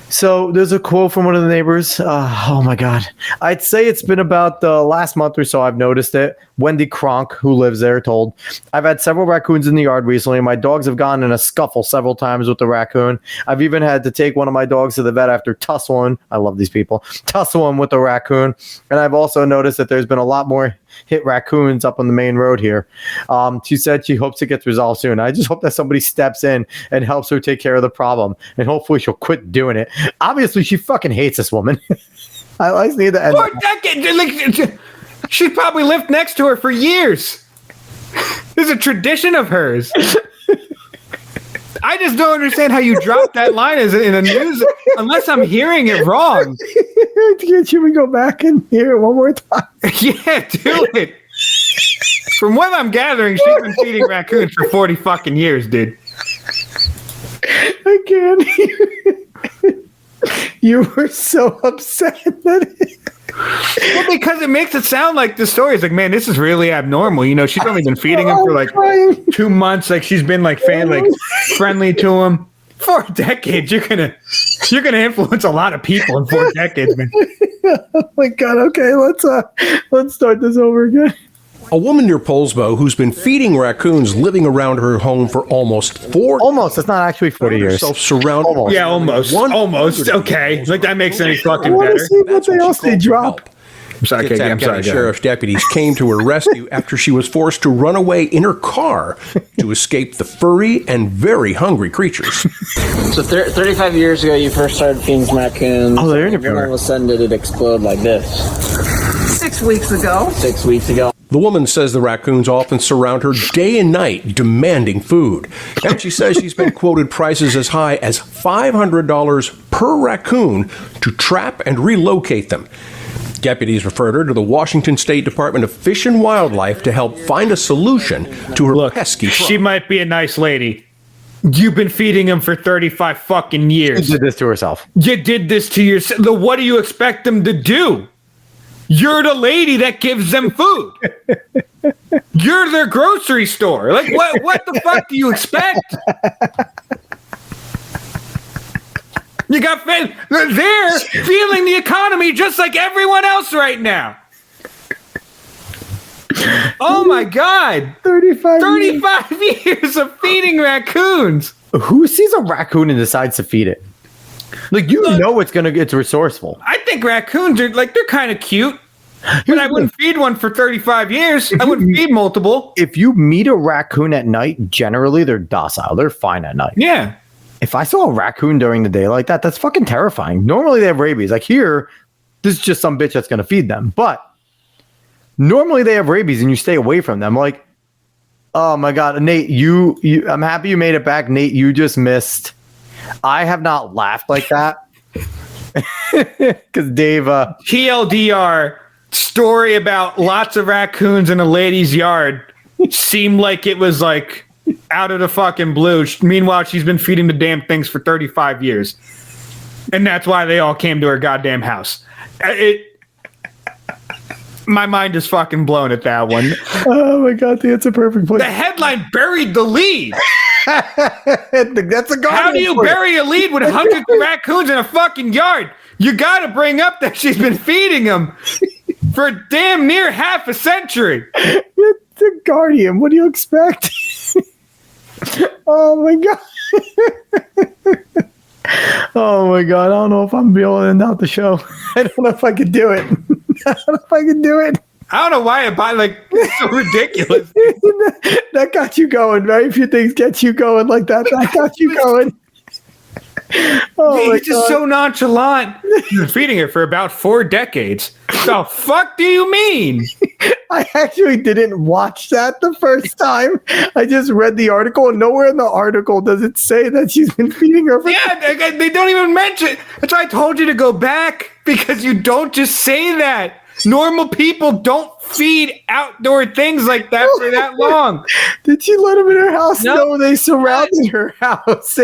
So there's a quote from one of the neighbors. Oh my god! I'd say it's been about the last month or so I've noticed it. Wendy Kronk, who lives there, told, "I've had several raccoons in the yard recently. My dogs have gotten in a scuffle several times with the raccoon. I've even had to take one of my dogs to the vet after tussling. I love these people. Tussling with the raccoon. And I've also noticed that there's been a lot more hit raccoons up on the main road here." She said she hopes it gets resolved soon. I just hope that somebody steps in and helps her take care of the problem, and hopefully she'll quit doing it. Obviously, she fucking hates this woman. I just need to end. 4 decades. Like, she probably lived next to her for years. It's a tradition of hers. I just don't understand how you drop that line as in a news, unless I'm hearing it wrong. Should we go back and hear it one more time? Yeah, do it. From what I'm gathering, she's been feeding raccoons for 40 fucking years, dude. I can't hear it. You were so upset that Well, because it makes it sound like the story is like, man, this is really abnormal. You know, she's only been feeding him for like 2 months. Like, she's been like friendly to him. 4 decades. You're gonna influence a lot of people in 4 decades, man. Oh my god. Okay, let's start this over again. A woman near Poulsbo who's been feeding raccoons living around her home for almost 4 Almost. It's not actually 40 years. Surrounded. Almost. Yeah, almost. Okay, like that makes any fucking I want better. to see what they else they drop. I'm sorry, Kitsap I'm sorry. County Sheriff's deputies came to her rescue after she was forced to run away in her car to escape the furry and very hungry creatures. So 35 years ago, you first started feeding some raccoons. Oh, they're and everywhere. all of a sudden, did it explode like this? 6 weeks ago. 6 weeks ago. The woman says the raccoons often surround her day and night, demanding food. And she says she's been quoted prices as high as $500 per raccoon to trap and relocate them. Deputies referred her to the Washington State Department of Fish and Wildlife to help find a solution to her pesky problem. She might be a nice lady. You've been feeding him for 35 fucking years. She did this to herself. You did this to yourself. What do you expect them to do? You're the lady that gives them food. You're their grocery store. Like, what the fuck do you expect? You got they're feeling the economy just like everyone else right now. Oh my God. 35 years of feeding raccoons. Who sees a raccoon and decides to feed it? Like, it's resourceful. I think raccoons are like, they're kind of cute. But I wouldn't feed one for 35 years. I wouldn't feed multiple. If you meet a raccoon at night, generally they're docile. They're fine at night. Yeah. If I saw a raccoon during the day like that, that's fucking terrifying. Normally they have rabies. Like here, this is just some bitch that's going to feed them. But normally they have rabies and you stay away from them. Like, oh my God, Nate, you I'm happy you made it back. Nate, you just missed. I have not laughed like that. Because Dave... TLDR, story about lots of raccoons in a lady's yard seemed like it was like out of the fucking blue. Meanwhile, she's been feeding the damn things for 35 years. And that's why they all came to her goddamn house. My mind is fucking blown at that one. Oh my God, that's a perfect place. The headline buried the lead. That's a Guardian. How do you bury a lead with hundreds of raccoons in a fucking yard? You got to bring up that she's been feeding them for damn near half a century. It's a Guardian. What do you expect? Oh my God. Oh my God. I don't know if I'm able to end out the show. I don't know if I could do it. I don't know if I can do it. I don't know why it's so ridiculous. That got you going. Very few things get you going like that. That got you going. Oh, he's just so nonchalant. You've been feeding it for about 4 decades. The fuck do you mean? I actually didn't watch that the first time. I just read the article, and nowhere in the article does it say that she's been feeding her for... Yeah, they don't even mention it. That's why I told you to go back, because you don't just say that. Normal people don't feed outdoor things like that for that long. Did she let them in her house? No, they surrounded her house.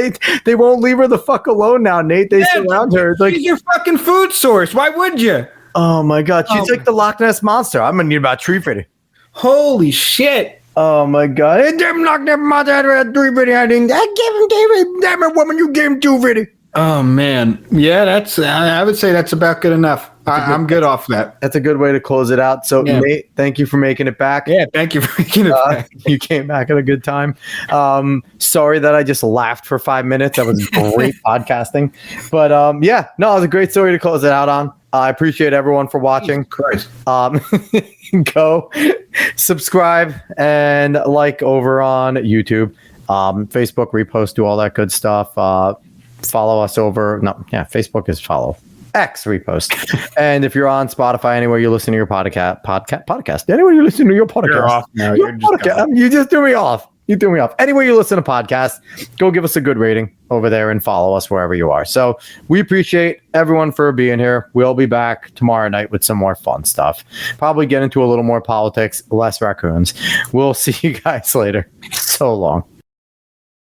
They won't leave her the fuck alone now, Nate. They surround her. It's like, she's your fucking food source. Why would you? Oh my God. She's like the Loch Ness Monster. I'm going to need about tree fitty. Holy shit. Oh my God. Damn Loch Ness Monster had 3 fitty. I gave him David. Damn it, woman, you gave him 2 fitty. Oh man. Yeah, I would say that's about good enough. I'm good off that. That's a good way to close it out. So, Nate, thank you for making it back. Yeah, thank you for making it back. You came back at a good time. Sorry that I just laughed for 5 minutes. That was great podcasting. But, it was a great story to close it out on. I appreciate everyone for watching. Jesus Christ. Go subscribe and like over on YouTube, Facebook, repost, do all that good stuff. Follow us over. Facebook is follow. X repost. And if you're on Spotify, anywhere you listen to your podcast, anywhere you listen to your podcast, you're off now. You just threw me off. You threw me off. Anywhere you listen to podcasts, go give us a good rating over there and follow us wherever you are. So we appreciate everyone for being here. We'll be back tomorrow night with some more fun stuff. Probably get into a little more politics, less raccoons. We'll see you guys later. So long.